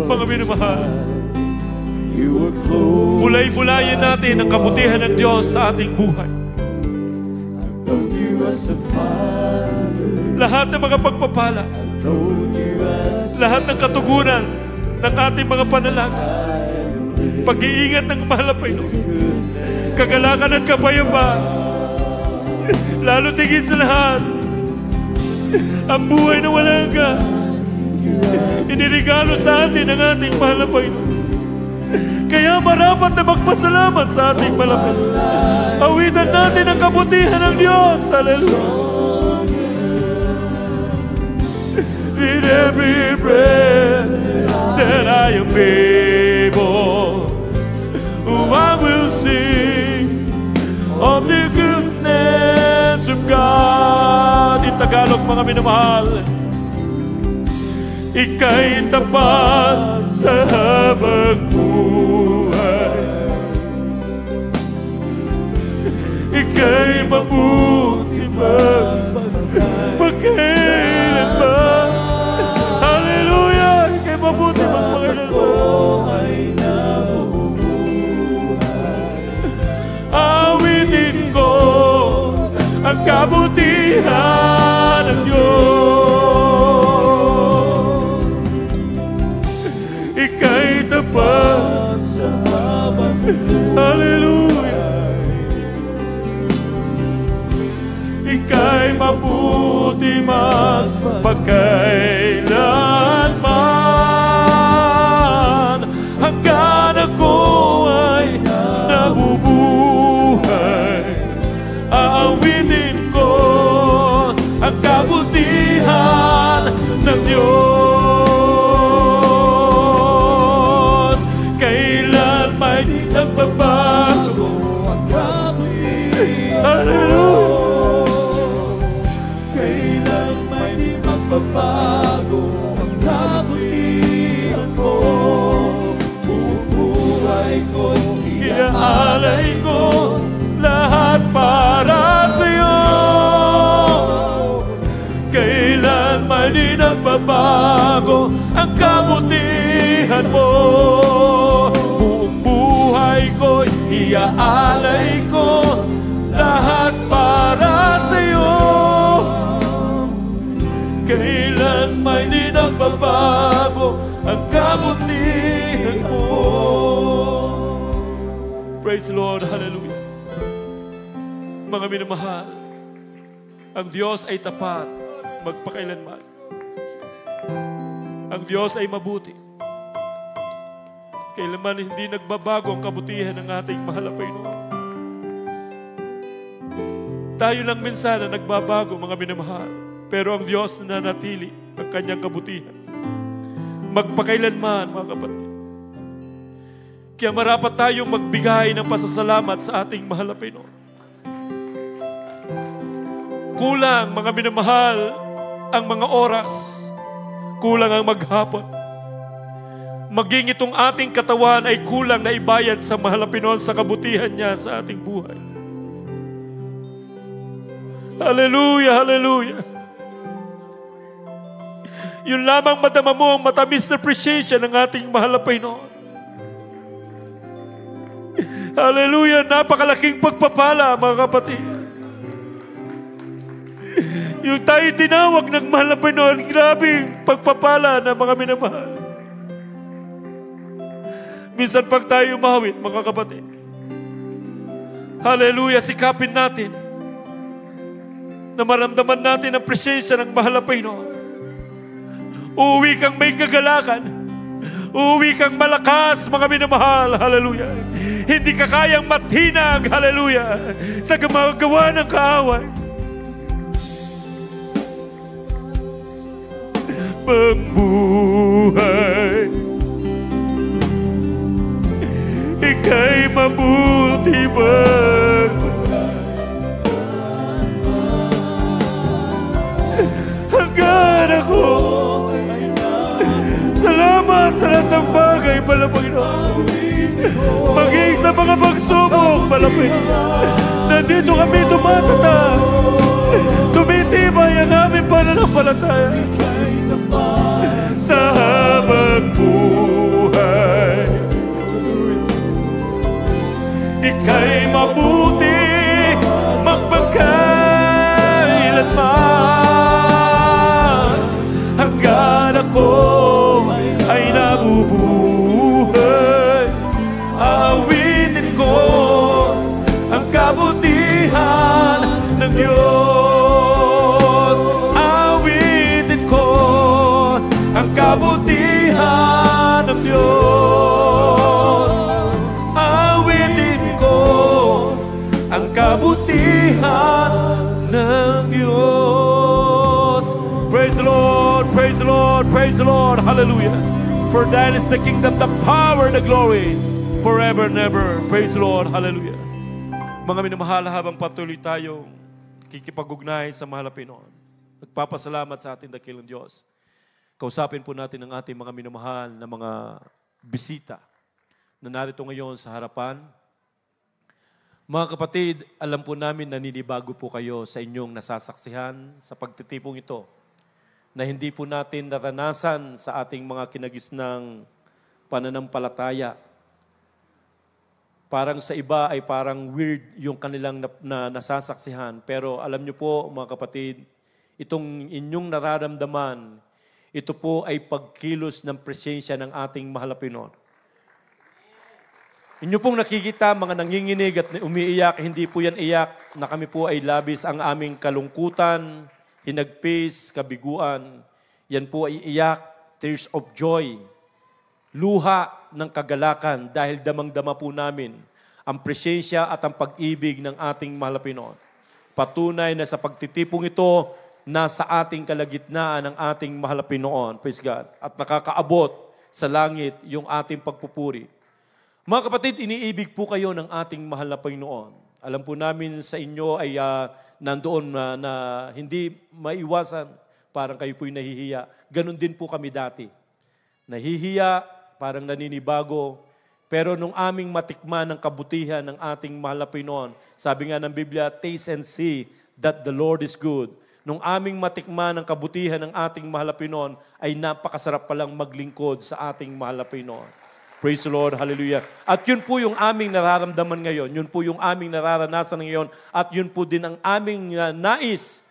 Mga minamahal, You were close. bulay-bulayin natin ang kabutihan ng Diyos sa ating buhay. Known you as a father. Lahat ng mga pagpapala, Known you as lahat ng katugunan ng ating mga panalangin, pag-iingat ng mahal na Panginoon, kagalakan at kapayapaan, lalo tigit sa lahat, ang buhay na walang hanggan, inirigalo sa atin ang ating mahal na Panginoon. Kaya marapat na magpasalamat sa ating mahal na Panginoon. Awitan natin ang kabutihan ng Diyos. Hallelujah. In every breath that I am able, oh, I will sing of the goodness of God. In Tagalog, mga minamahal, ika'y tapat sa habang buhay. Ika'y mabuti magpakailanman. Hallelujah! Ika'y mabuti magpakailanman. ay nabubuhay. Awitin ko ang kabutihan ng Diyos. Ika'y tapat Sa habang Hallelujah. Ika'y mabuti magpakailanman. Hanggang ako ay nabubuhay, aawitin ko ang kabutihan ng Diyos. Kailan may di nagbabago ang kabutihan. Hallelujah. Kailan may di magbabago ang kabutihan mo. Buong buhay ko'y Inaalay ko lahat para sa'yo. Kailan man di nagbabago ang kabutihan mo. Buong buhay ko'y iaalay ko lahat para sa'yo. Kailan man di nagbabago ang kabutihan mo. Praise the Lord. Hallelujah. Mga minamahal, ang Diyos ay tapat magpakailanman. Ang Diyos ay mabuti. Kailanman hindi nagbabago ang kabutihan ng ating mahal na Panginoon. Tayo lang minsan na nagbabago, mga minamahal. Pero ang Diyos na nanatili ang kanyang kabutihan. Magpakailanman, mga kapatid. Kaya marapat tayong magbigay ng pasasalamat sa ating mahal na Panginoon. Kulang, mga minamahal, ang mga oras. Kulang ang maghapon. Maging itong ating katawan ay kulang na ibayad sa mahal na Panginoon sa kabutihan niya sa ating buhay. Hallelujah, hallelujah. Yun lamang madama mo ang matamis na appreciation ng ating mahal na Panginoon. Hallelujah, napakalaking pagpapala, mga kapatid. Yung tayo tinawag ng mahal na Panginoon, grabing pagpapala na mga minamahal. Minsan pag tayo umawit, mga kapatid, hallelujah, sikapin natin na maramdaman natin ang presensya ng mahal na Panginoon. Uuwi kang may kagalakan. Uuwi kang malakas, mga minamahal. Hallelujah. Hindi ka kayang matinag, hallelujah, sa gumagawa ng kaaway. Pagbuhay, ika'y mabuti ba? Hanggang ako, salamat sa lahat ng bagay, mahal na Panginoon. Maging sa mga pagsubok, mahal na Panginoon. Nandito kami tumatatag. Tumitibay ang aming pananampalataya. Sa habang buhay, ika'y mabuti magpagkailanman. Hanggang ako ay nabubuhay, awitin ko ang kabutihan ng Diyos. Awitin ko ang kabutihan ng Diyos. Awitin ko ang kabutihan ng Diyos. Praise the Lord, praise the Lord, praise the Lord. Hallelujah. For thine is the kingdom, the power, the glory, forever and ever. Praise the Lord, hallelujah. Mga minamahal, habang patuloy tayong kikipag-ugnay sa mahal na Panginoon, nagpapasalamat sa ating dakilang Diyos. Kausapin po natin ang ating mga minamahal na mga bisita na narito ngayon sa harapan. Mga kapatid, alam po namin na ninibago po kayo sa inyong nasasaksihan sa pagtitipong ito na hindi po natin naranasan sa ating mga kinagisnang pananampalataya. Parang sa iba ay parang weird yung kanilang nasasaksihan. Pero alam niyo po, mga kapatid, itong inyong nararamdaman, ito po ay pagkilos ng presensya ng ating mahal na Panginoon. Inyo pong nakikita, mga nanginginig at umiiyak, hindi po yan iyak na kami po ay labis ang aming kalungkutan, hinagpis, kabiguan. Yan po ay iyak, tears of joy, luha ng kagalakan dahil damang-dama po namin ang presensya at ang pag-ibig ng ating mahal na Panginoon. Patunay na sa pagtitipong ito, nasa ating kalagitnaan ng ating mahal na Panginoon, praise God, at nakakaabot sa langit yung ating pagpupuri. Mga kapatid, iniibig po kayo ng ating mahal na Panginoon. Alam po namin sa inyo ay nandoon na hindi maiwasan, parang kayo po'y nahihiya. Ganon din po kami dati. Nahihiya, parang naninibago, pero nung aming matikman ang kabutihan ng ating mahal na Panginoon, sabi nga ng Biblia, taste and see that the Lord is good. Nung aming matikman ang kabutihan ng ating mahal na Panginoon, ay napakasarap palang maglingkod sa ating mahal na Panginoon. Praise the Lord, hallelujah. At yun po yung aming nararamdaman ngayon, yun po yung aming nararanasan ngayon, at yun po din ang aming nais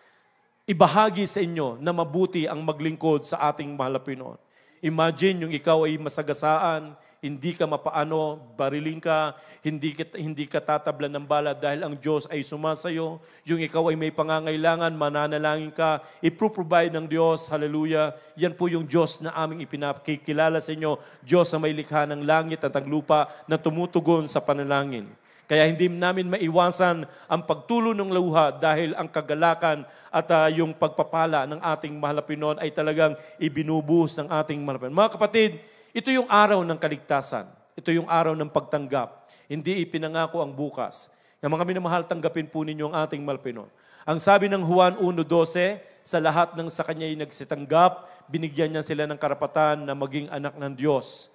ibahagi sa inyo na mabuti ang maglingkod sa ating mahal na Panginoon. Imagine yung ikaw ay masagasaan, hindi ka mapaano, bariling ka, hindi ka tatablan ng bala dahil ang Diyos ay sumasayo. Yung ikaw ay may pangangailangan, mananalangin ka, ipro-provide ng Diyos, hallelujah. Yan po yung Diyos na aming ipinakikilala sa inyo, Diyos na may likha ng langit at ang lupa na tumutugon sa panalangin. Kaya hindi namin maiwasan ang pagtulo ng luha dahil ang kagalakan at yung pagpapala ng ating mahal na Pinoon ay talagang ibinubuhos ng ating mahal na Pinoon. Mga kapatid, ito yung araw ng kaligtasan. Ito yung araw ng pagtanggap. Hindi ipinangako ang bukas. Yung mga minamahal, tanggapin po ninyo ang ating mahal na Pinoon. Ang sabi ng Juan 1:12, sa lahat ng sa kanya'y nagsitanggap, binigyan niya sila ng karapatan na maging anak ng Diyos.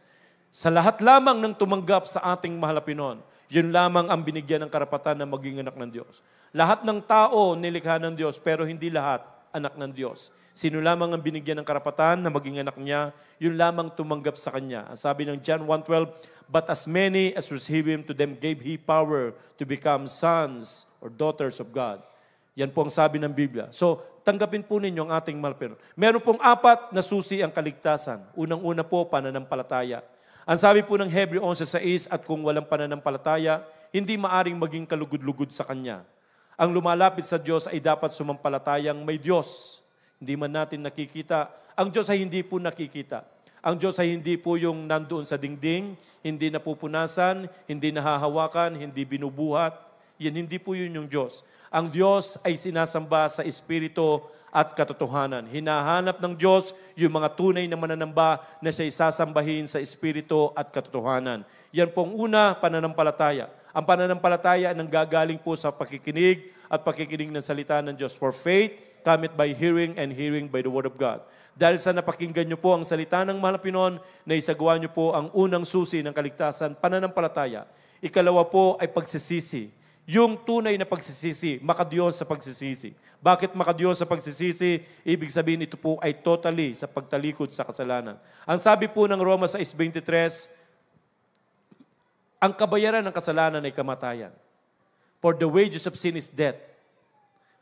Sa lahat lamang ng tumanggap sa ating mahal na Pinoon, yun lamang ang binigyan ng karapatan na maging anak ng Diyos. Lahat ng tao nilikha ng Diyos, pero hindi lahat anak ng Diyos. Sino lamang ang binigyan ng karapatan na maging anak niya, yun lamang tumanggap sa Kanya. Ang sabi ng John 1:12, but as many as receive Him, to them gave He power to become sons or daughters of God. Yan po ang sabi ng Biblia. So, tanggapin po ninyo ang ating mahal na Pinoon. Meron pong 4 na susi ang kaligtasan. Unang-una po, pananampalataya. Ang sabi po ng Hebreo 11:6, at kung walang pananampalataya, hindi maaring maging kalugod-lugod sa Kanya. Ang lumalapit sa Diyos ay dapat sumampalatayang may Diyos. Hindi man natin nakikita. Ang Diyos ay hindi po nakikita. Ang Diyos ay hindi po yung nandoon sa dingding, hindi napupunasan, hindi nahahawakan, hindi binubuhat. Hindi po yun yung Diyos. Ang Diyos ay sinasamba sa Espiritu at katotohanan. Hinahanap ng Diyos yung mga tunay na mananamba na siya isasambahin sa Espiritu at katotohanan. Yan pong una, pananampalataya. Ang pananampalataya nang gagaling po sa pakikinig at pakikinig ng salita ng Diyos. For faith cometh by hearing and hearing by the word of God. Dahil sa napakinggan nyo po ang salita ng mahal na Pinoon, na isagawa nyo po ang unang susi ng kaligtasan, pananampalataya. Ikalawa po ay pagsisisi. Yung tunay na pagsisisi, makadiyos sa pagsisisi. Bakit makadiyos sa pagsisisi? Ibig sabihin ito po ay totally sa pagtalikod sa kasalanan. Ang sabi po ng Roma 6:23, ang kabayaran ng kasalanan ay kamatayan. For the wages of sin is death.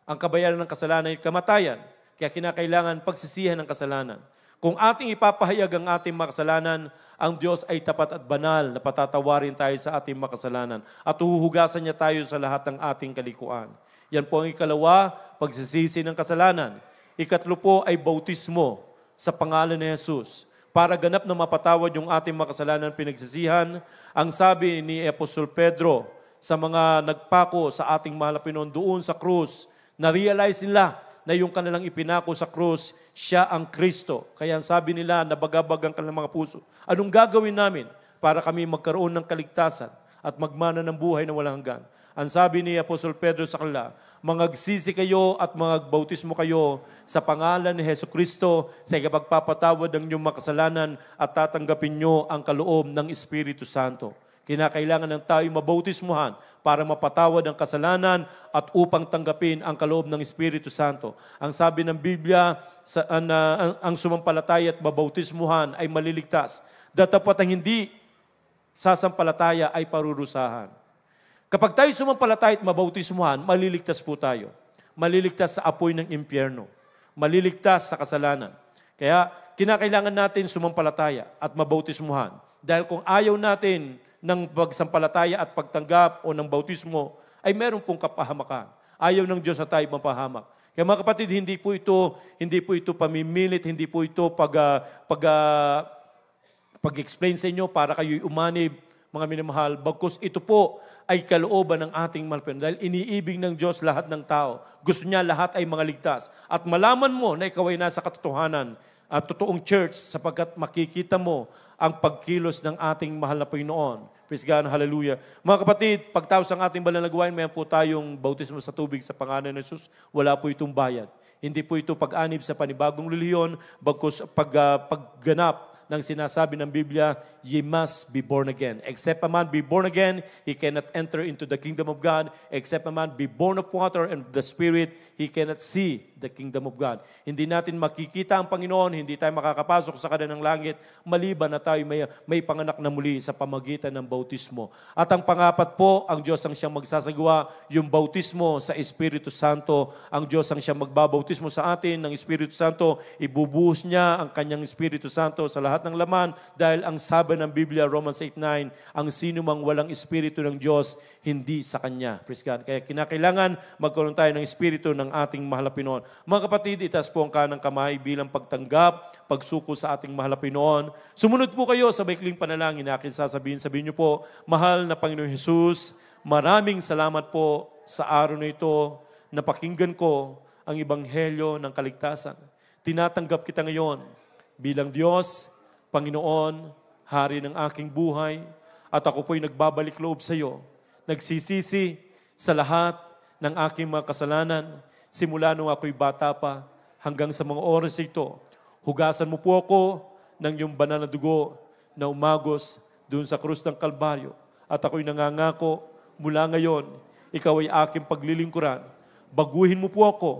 Ang kabayaran ng kasalanan ay kamatayan. Kaya kinakailangan pagsisihan ng kasalanan. Kung ating ipapahayag ang ating makasalanan, ang Diyos ay tapat at banal na patatawarin tayo sa ating makasalanan at uhuhugasan niya tayo sa lahat ng ating kalikuan. Yan po ang ikalawa, pagsisisi ng kasalanan. Ikatlo po ay bautismo sa pangalan ni Jesus. Para ganap na mapatawad yung ating makasalanan pinagsisihan, ang sabi ni Apostol Pedro sa mga nagpako sa ating mahal na Pinoon doon sa krus, na-realize nila na yung kanilang ipinako sa krus, siya ang Kristo. Kaya ang sabi nila, nabagabag ang kanilang mga puso. Anong gagawin namin para kami magkaroon ng kaligtasan at magmana ng buhay na walang hanggan? Ang sabi ni Apostol Pedro sa kanila, mangagsisi kayo at magbautismo kayo sa pangalan ni Jesucristo sa ikapagpapatawad ng inyong makasalanan at tatanggapin nyo ang kaloob ng Espiritu Santo. Kinakailangan ng tayo mabautismuhan para mapatawad ang kasalanan at upang tanggapin ang kaloob ng Espiritu Santo. Ang sabi ng Biblia, ang sumampalataya at mabautismuhan ay maliligtas. Datapot ang hindi sasampalataya ay parurusahan. Kapag tayo sumampalataya at mabautismuhan, maliligtas po tayo. Maliligtas sa apoy ng impyerno. Maliligtas sa kasalanan. Kaya kinakailangan natin sumampalataya at mabautismuhan. Dahil kung ayaw natin ng pagsampalataya at pagtanggap o ng bautismo, ay meron pong kapahamakan. Ayaw ng Diyos na tayo mapahamak. Kaya mga kapatid, hindi po ito pamimilit, hindi po ito pag-explain sa inyo para kayo'y umanib, mga minamahal. Bagkus ito po ay kalooban ng ating mahal na Pinoon. Dahil iniibig ng Diyos lahat ng tao. Gusto niya lahat ay mga ligtas. At malaman mo na ikaw ay nasa katotohanan at totoong church sapagkat makikita mo ang pagkilos ng ating mahal na Panginoon. Praise God, hallelujah. Mga kapatid, pagtapos ng ating banal na gawain, mayroon po tayong bautismo sa tubig sa pangalan ng Jesus. Wala po itong bayad. Hindi po ito pag-anib sa panibagong relihiyon, bagkus pagganap ng sinasabi ng Biblia, ye must be born again. Except a man be born again, he cannot enter into the kingdom of God. Except a man be born of water and the Spirit, he cannot see the kingdom of God. Hindi natin makikita ang Panginoon, hindi tayo makakapasok sa kanang langit, maliban na tayo may panganak na muli sa pamagitan ng bautismo. At ang pangapat po, ang Diyos ang siyang magsasagawa, yung bautismo sa Espiritu Santo. Ang Diyos ang siyang magbabautismo sa atin ng Espiritu Santo, ibubuhos niya ang kanyang Espiritu Santo sa lahat ng laman, dahil ang sabi ng Biblia, Romans 8:9, ang sino mang walang Espiritu ng Diyos, hindi sa Kanya. Praise God. Kaya kinakailangan magkaroon tayo ng Espiritu ng ating mahal na Pinoon. Mga kapatid, itaas po ang kanang kamay bilang pagtanggap, pagsuko sa ating mahal na Pinoon. Sumunod po kayo sa maikling panalangin na akin sabihin niyo po, mahal na Panginoong Hesus, maraming salamat po sa araw na ito, napakinggan ko ang ebanghelyo ng kaligtasan. Tinatanggap kita ngayon bilang Diyos, Panginoon, Hari ng aking buhay, at ako po'y nagbabalik loob sa iyo. Nagsisisi sa lahat ng aking mga kasalanan, simula nung ako'y bata pa hanggang sa mga oras ito. Hugasan mo po ako ng iyong banal na dugo na umagos doon sa krus ng Kalbaryo. At ako'y nangangako mula ngayon, ikaw ay aking paglilingkuran. Baguhin mo po ako,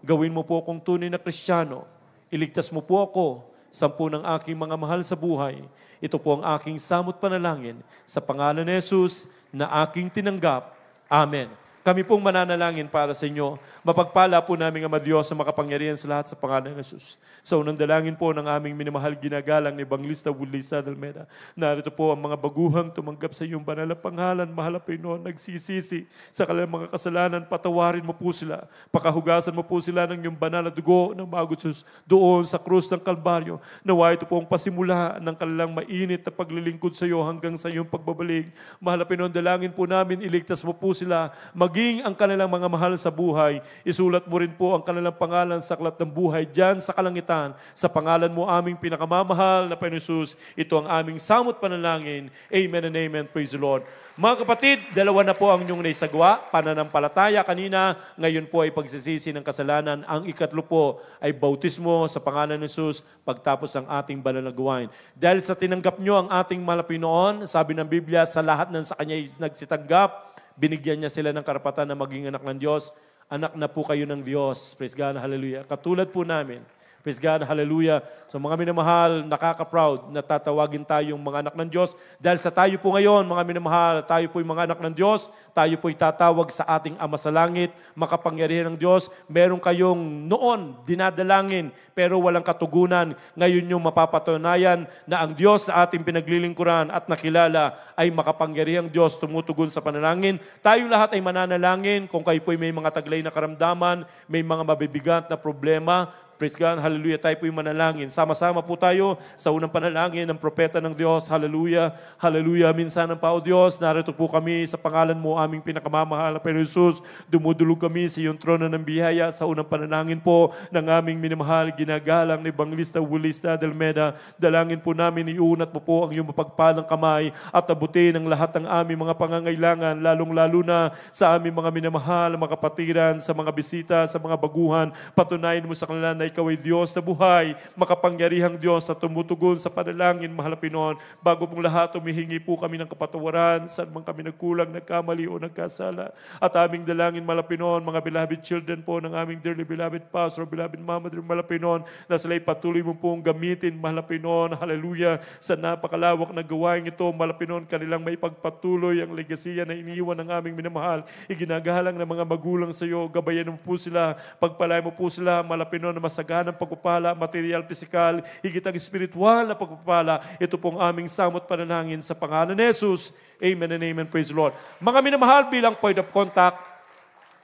gawin mo po akong tunay na Kristiyano. Iligtas mo po ako, 10 ng aking mga mahal sa buhay. Ito po ang aking samot panalangin sa pangalan ni Jesus na aking tinanggap. Amen. Kami pong mananalangin para sa inyo. Mapagpala po namin Ama Diyos sa makapangyarihan sa lahat sa pangalan ng Jesus. Sa unang dalangin po ng aming minamahal ginagalang ni Evangelista Wulisa Dalmeda. Narito po ang mga baguhang tumanggap sa iyong banal na pangalan, mahal na Panginoon, nagsisisi sa kanilang mga kasalanan, patawarin mo po sila. Pakahugasan mo po sila ng iyong banal na dugo ng magutsus doon sa krus ng Kalbaryo. Nawa ito po ang pasimula ng kanilang mainit na paglilingkod sa iyo hanggang sa iyong pagbabalik. Mahal na Panginoon, dalangin po namin, iligtas mo po sila, maging ang kanilang mga mahal sa buhay. Isulat mo rin po ang kanilang pangalan sa aklat ng buhay dyan sa kalangitan. Sa pangalan mo aming pinakamamahal na Panginoon Jesus, ito ang aming samot panalangin. Amen and amen. Praise the Lord. Mga kapatid, 2 na po ang inyong naisagawa. Pananampalataya kanina, ngayon po ay pagsisisi ng kasalanan. Ang 3 po ay bautismo sa pangalan ng Jesus pagtapos ang ating banal na gawain. Dahil sa tinanggap nyo ang ating mahal na Panginoon, sabi ng Biblia, sa lahat ng sa Kanya nagsitanggap, binigyan niya sila ng karapatan na maging anak ng Diyos. Anak na po kayo ng Diyos. Praise God, hallelujah. Katulad po namin. Praise God, hallelujah. So mga minamahal, nakaka-proud na tatawagin tayong mga anak ng Diyos. Dahil sa tayo po ngayon, mga minamahal, tayo po'y mga anak ng Diyos. Tayo po'y tatawag sa ating Ama sa Langit, makapangyarihan ng Diyos. Meron kayong noon dinadalangin, pero walang katugunan. Ngayon yung mapapatunayan na ang Diyos sa ating pinaglilingkuran at nakilala ay makapangyarihang Diyos, tumutugon sa panalangin. Tayo lahat ay mananalangin kung kayo po'y may mga taglay na karamdaman, may mga mabibigat na problema. Praise God, hallelujah, tayo po'y manalangin. Sama-sama po tayo sa unang panalangin ng propeta ng Diyos. Hallelujah, hallelujah. Minsan ng Pao Diyos, narito po kami sa pangalan mo, aming pinakamamahal na Panginoon Jesus. Dumudulog kami sa iyong trono ng biyaya sa unang panalangin po ng aming minamahal, ginagalang ni Evangelista Wulisa Dalmeda. Dalangin po namin, iunat mo po ang iyong mapagpalang kamay at abutin ang lahat ng aming mga pangangailangan, lalong-lalo na sa aming mga minamahal, mga kapatiran, sa mga bisita, sa mga baguhan. Patunayan mo sa kanila na ikaw ay Diyos sa buhay, makapangyarihang Diyos sa tumutugon sa panalangin, mahal na Panginoon. Bago pong lahat, humihingi po kami ng kapatawaran, saan man kami nagkulang, nagkamali o nagkasala. At aming dalangin, mahal na Panginoon, mga beloved children po ng aming dearly beloved pastor, beloved mama, mahal na Panginoon, na sila'y patuloy mo pong gamitin, mahal na Panginoon, hallelujah, sa napakalawak na gawain ito, mahal na Panginoon, kanilang may pagpatuloy ang legasiya na iniiwan ng aming minamahal. Iginagalang ng mga magulang sa iyo, gabayan mo po sila, pagpalay mo po sila, mahal na Panginoon, na masaganang pagpapala, material, pisikal, higit ang spiritual na pagpapala. Ito pong aming samot panalangin sa pangalan ni Jesus. Amen and amen. Praise the Lord. Mga minamahal, bilang point of contact,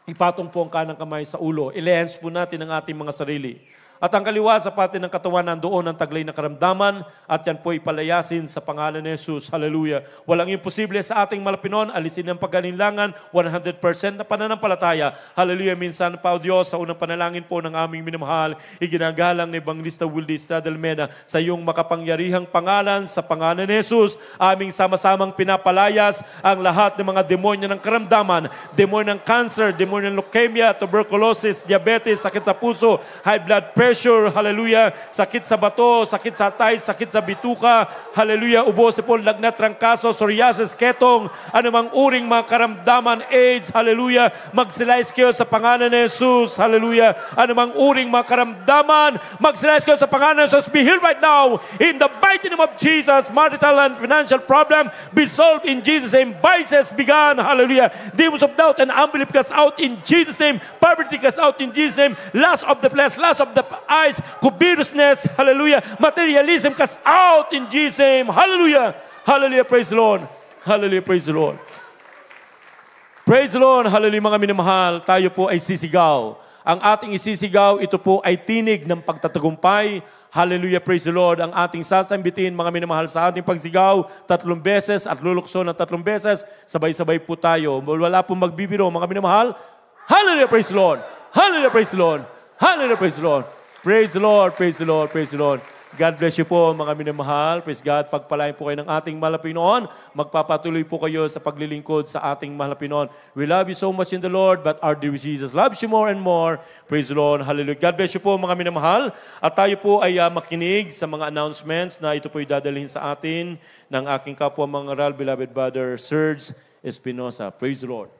ipatong po ang kanang kamay sa ulo. I-lens po natin ang ating mga sarili. At ang kaliwa sa pati ng katawan nandoon ang taglay na karamdaman at yan po ipalayasin sa pangalan ni Jesus. Hallelujah. Walang imposible sa ating malapinon. Alisin ang paggalinlangan, 100% na pananampalataya. Hallelujah. Minsan pa o Diyos, sa unang panalangin po ng aming minamahal, iginagalang ni Evangelista Wulisa Dalmeda sa iyong makapangyarihang pangalan, sa pangalan ni Jesus, aming sama-samang pinapalayas ang lahat ng mga demonyo ng karamdaman, demonyo ng cancer, demonyo ng leukemia, tuberculosis, diabetes, sakit sa puso, high blood pressure, pressure, hallelujah, sakit sa bato, sakit sa atay, sakit sa bituka, hallelujah, ubo, sipon, lagnat, trangkaso, psoriasis, ketong, anumang uring mga karamdaman, AIDS, hallelujah, magsilayas kayo sa pangalan ni Jesus, hallelujah, anumang uring mga karamdaman, magsilayas kayo sa pangalan ni Jesus, be healed right now, in the mighty name of Jesus. Marital and financial problem, be solved in Jesus' name. Vices began, hallelujah, demons of doubt and unbelief cast out in Jesus' name, poverty cast out in Jesus' name, lust of the flesh, lust of the eyes, covetousness, hallelujah, materialism cast out in Jesus' name, hallelujah, hallelujah, praise the Lord, hallelujah, praise the Lord. Praise the Lord, hallelujah, mga minamahal, tayo po ay sisigaw. Ang ating isisigaw, ito po ay tinig ng pagtatagumpay. Hallelujah, praise the Lord. Ang ating sasambitin, mga minamahal, sa ating pagsigaw, 3 beses at lulukso ng 3 beses, sabay-sabay po tayo. Wala pong magbibiro, mga minamahal. Hallelujah, praise the Lord. Hallelujah, praise the Lord. Hallelujah, praise the Lord. Praise the Lord, praise the Lord, praise the Lord. God bless you po, mga minamahal. Praise God. Pagpalain po kayo ng ating mahal na Pinoon. Magpapatuloy po kayo sa paglilingkod sa ating mahal na Pinoon. We love you so much in the Lord, but our dear Jesus loves you more and more. Praise the Lord. Hallelujah. God bless you po, mga minamahal. At tayo po ay makinig sa mga announcements na ito po ay dadalhin sa atin ng aking kapwa mangaral, beloved brother Serge Espinosa. Praise the Lord.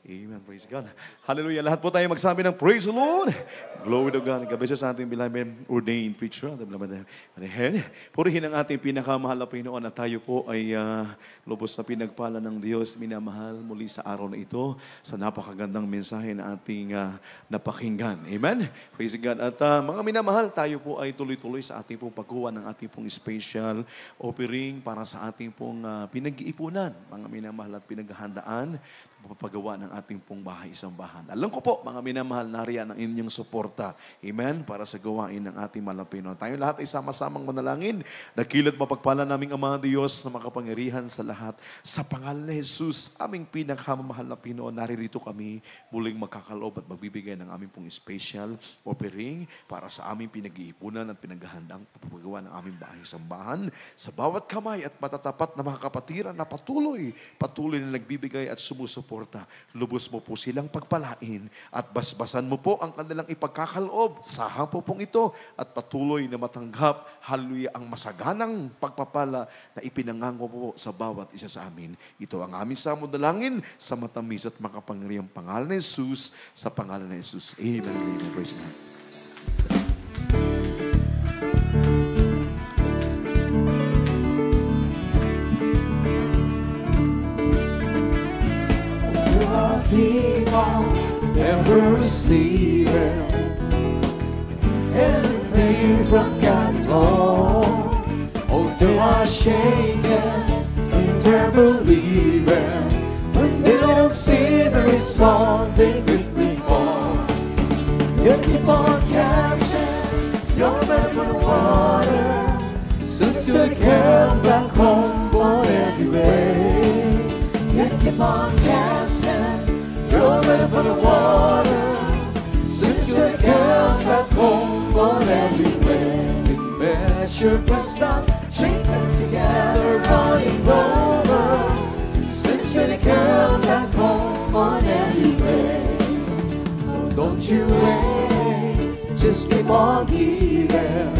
Amen. Praise God. Hallelujah. Lahat po tayo magsabi ng praise the Lord. Glory to God. God bless you sa ating beloved ordained preacher. Purihin ang ating pinakamahal na Panginoon na tayo po ay lubos na pinagpala ng Diyos. Minamahal muli sa araw na ito sa napakagandang mensahe na ating napakinggan. Amen. Praise God. At mga minamahal, tayo po ay tuloy-tuloy sa ating pong pagkuha ng ating pong special offering para sa ating pong pinag-iipunan. Mga minamahal at pinaghahandaan, papagawa ng ating pong bahay-sambahan. Alam ko po, mga minamahal, nariyan ang inyong suporta. Amen? Para sa gawain ng ating malapino. Tayo lahat ay sama-samang manalangin. Dakilat mapagpala naming Ama Diyos na makapangyarihan sa lahat. Sa pangalan ni Jesus, aming pinakamamahal na Pinoon, naririto kami muling magkakaloob at magbibigay ng aming pong special offering para sa aming pinag-iipunan at pinaghahandang papagawa ng aming bahay-sambahan. Sa bawat kamay at matatapat na mga kapatiran na patuloy na nagbibigay at sumusuporta. Lubos mo po silang pagpalain at basbasan mo po ang kanilang ipagkakaloob sa hapon pong ito at patuloy na matanggap, hallelujah, ang masaganang pagpapala na ipinangako po sa bawat isa sa amin. Ito ang aming samudalangin sa matamis at makapangyarihang pangalan ni Jesus, sa pangalan ni Jesus. Amen. Amen. Praise God. People never receiving anything from God alone. Oh, they are shaken in their believing when they don't see the result they quickly fall. You keep on casting your net on water since you come back home on every way. You keep on casting your net upon the water since you come back home on every way. Big measure pressed down, shaken together, running over since you come back home on every way. So don't you wait, just keep on giving.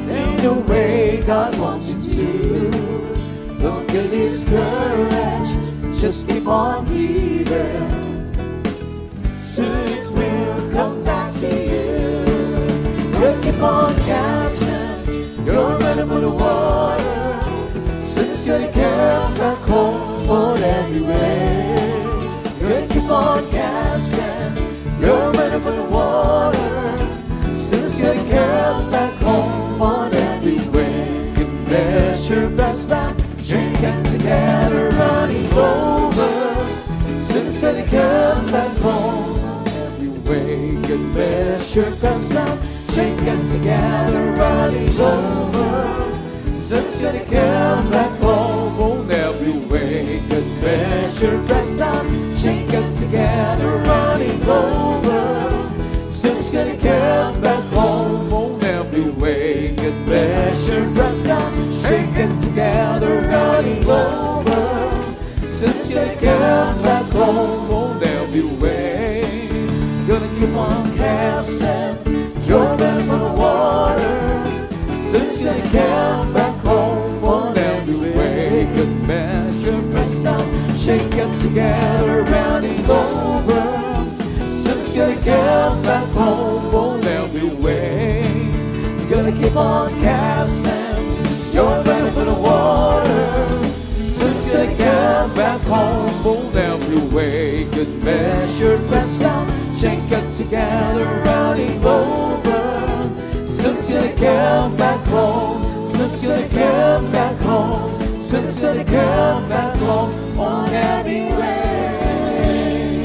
Ain't no way God wants you to. Don't get discouraged, just keep on believing. Soon it will come back to you. You keep on casting your net upon the water since you come back home on every way. You keep on casting your net upon the water since you come back home on every way. Good measure pressed down, shaken together, running over since you come back home on every way. Good measure pressed down, shaken together, running over since you come back home on every way. Good measure pressed down, shaken together, running over since you come back home on every way. Good measure pressed down, shaken together, running over since you come back home on every way. gonna come back home on every way. Good measure, pressed down, shaken together, running over. Someone's gonna come back home on every way. Gonna keep on casting your bread for the water. Someone's gonna come back home on every way. Good measure, pressed down, shaken together, running over. Someone's gonna come back home. Someone's gonna come back home. Someone's gonna come back home on every way.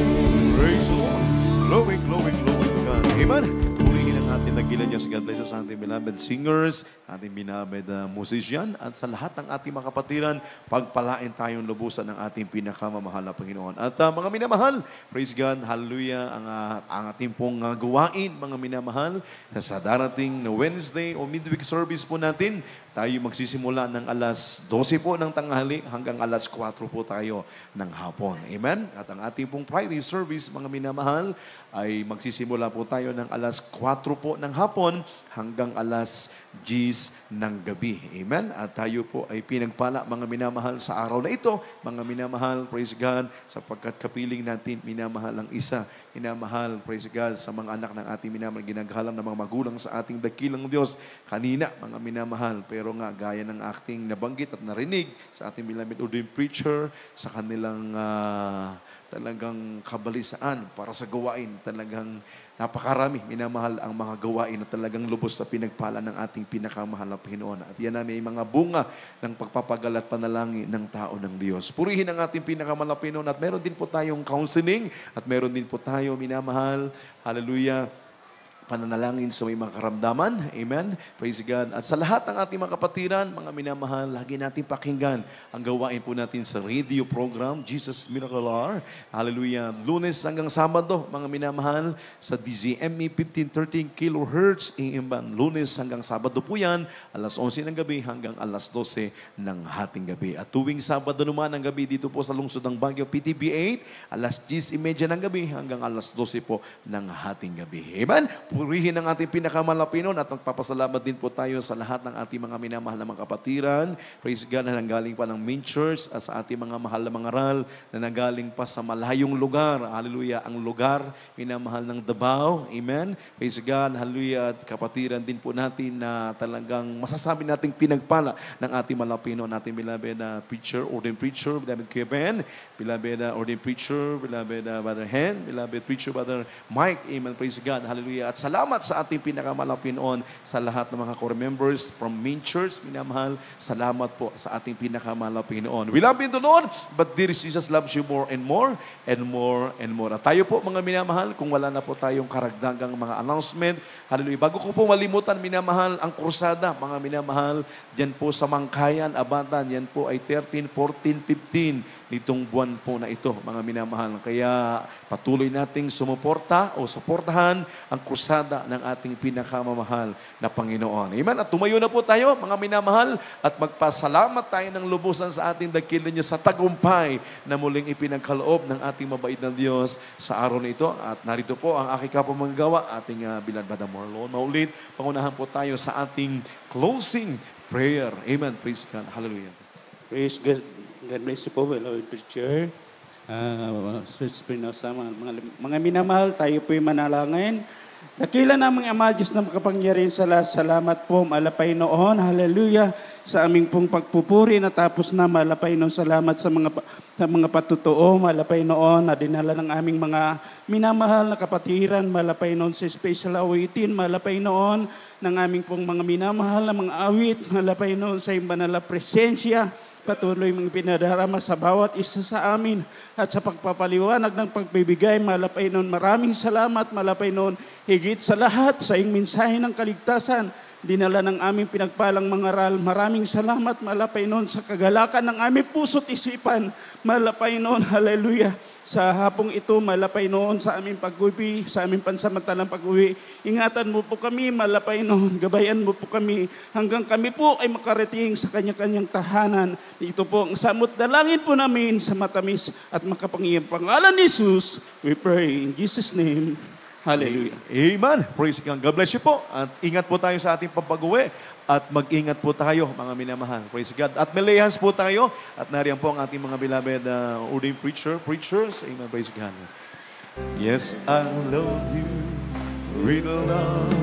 Praise the Lord. Glowing, glowing, glowing to God. Amen. Purihin ang ating nagilan niya sa God bless you sa ating beloved singers, ating beloved musician, at sa lahat ng ating mga kapatiran, pagpalain tayong lubusan ng ating pinakamamahal na Panginoon. At mga minamahal, praise God, hallelujah, ang ating pong gawain, mga minamahal, sa darating na Wednesday o midweek service po natin, tayo magsisimula ng alas 12 po ng tanghali hanggang alas 4 po tayo ng hapon. Amen? At ang ating pong Friday service, mga minamahal, ay magsisimula po tayo ng alas 4 po ng hapon hanggang alas 10 ng gabi. Amen? At tayo po ay pinagpala, mga minamahal, sa araw na ito. Mga minamahal, praise God, sapagkat kapiling natin, minamahal ang isa. Minamahal, praise God, sa mga anak ng ating minamahal, ginagalang ng mga magulang sa ating dakilang Diyos. Kanina, mga minamahal, pero nga, gaya ng aking nabanggit at narinig sa ating beloved ordained preacher, sa kanilang talagang kabalisaan para sa gawain, talagang napakarami, minamahal ang mga gawain na talagang lubos sa pinagpala ng ating pinakamahal na Panginoon. At yan na may mga bunga ng pagpapagal at panalangin ng tao ng Diyos. Purihin ang ating pinakamahal na Panginoon at meron din po tayong counseling at meron din po tayo, minamahal, hallelujah, pananalangin sa may mga karamdaman. Amen. Praise God. At sa lahat ng ating mga kapatiran, mga minamahal, lagi natin pakinggan ang gawain po natin sa radio program, Jesus Miracle Hour. Hallelujah. Lunes hanggang Sabado, mga minamahal, sa DZME 1513 kHz AM band. Lunes hanggang Sabado po yan, alas 11 ng gabi hanggang alas 12 ng hating gabi. At tuwing Sabado naman ng gabi dito po sa lungsod ng Baguio, PTB 8, alas 10:30 ng gabi hanggang alas 12 po ng hating gabi. Amen. Purihin ang ating pinakamalapin at magpapasalamat din po tayo sa lahat ng ating mga minamahal na mga kapatiran. Praise God na nanggaling pa ng main church at sa ating mga mahal na mga aral na nanggaling pa sa malayong lugar. Hallelujah. Ang lugar, minamahal ng Davao. Amen. Praise God. Hallelujah. At kapatiran din po natin na talagang masasabi nating pinagpala ng ating malapino, nating beloved preacher, ordained preacher, beloved Kuya Ben, beloved ordained preacher, beloved Brother Hen, beloved preacher, Brother Mike. Amen. Praise God. Hallelujah. At salamat sa ating pinakamalapin sa lahat ng mga core members from main church. Minamahal, salamat po sa ating pinakamalapin We love you the Lord, but dear Jesus loves you more and more and more and more. At tayo po, mga minamahal, kung wala na po tayong karagdagang mga announcement, hallelujah. Bago ko po malimutan, minamahal, ang krusada, mga minamahal, dyan po sa Mangkayan, Abatan, yan po ay 13, 14, 15 nitong buwan po na ito, mga minamahal. Kaya patuloy nating sumuporta o suportahan ang krusada ng ating pinakamamahal na Panginoon. Amen? At tumayo na po tayo, mga minamahal, at magpasalamat tayo ng lubusan sa ating dakilan niya sa tagumpay na muling ipinagkaloob ng ating mabait na Diyos sa araw na ito. At narito po ang aking kapamanggawa, ating beloved Brother Marlon. Maulit, pangunahan po tayo sa ating closing prayer. Amen. Praise God. Hallelujah. Praise God. God bless you po, Lord Preacher. Church Spinoza, mga minamahal, tayo po'y manalangin. Dakila namang Ama Diyos na makapangyarihan sa lahat. Salamat po, malapay noon. Hallelujah. Sa aming pong pagpupuri, natapos na malapay noon. Salamat sa mga patutuo. Malapay noon na dinala ng aming mga minamahal na kapatiran. Malapay noon sa special awitin. Malapay noon ng aming pong mga minamahal na mga awit. Malapay noon sa iyong banal na presensya. Patuloy mong pinadarama sa bawat isa sa amin at sa pagpapaliwanag ng pagbibigay. Malapay noon, maraming salamat. Malapay noon, higit sa lahat sa iyong mensahe ng kaligtasan, dinala ng aming pinagpalang mga aral. Maraming salamat. Malapay noon sa kagalakan ng aming puso't isipan. Malapay noon, hallelujah. Sa hapong ito, malapay noon sa aming pag-uwi, sa aming pansamantalang pag-uwi. Ingatan mo po kami, malapay noon. Gabayan mo po kami hanggang kami po ay makarating sa kanya-kanyang tahanan. Ito po ang samot dalangin po namin sa matamis at makapangyayang pangalan ni Jesus. We pray in Jesus' name. Hallelujah. Amen. Praise God. God bless you po. At ingat po tayo sa ating papag-uwi. At mag-ingat po tayo, mga minamahal. Praise God. At may hands po tayo. At nariyan po ang ating mga beloved ordained preachers. Amen. Praise God. Yes, I love you with love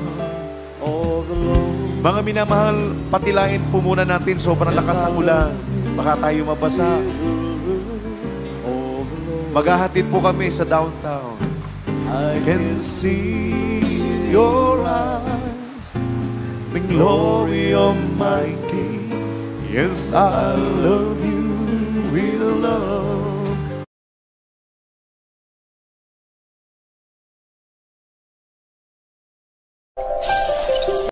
all the Lord. Mga minamahal, patilain po muna natin. Sobrang lakas ng ulan. Baka tayo mabasa. Maghahatid po kami sa downtown. I can see your eyes, the glory of my King. Yes, I love you with love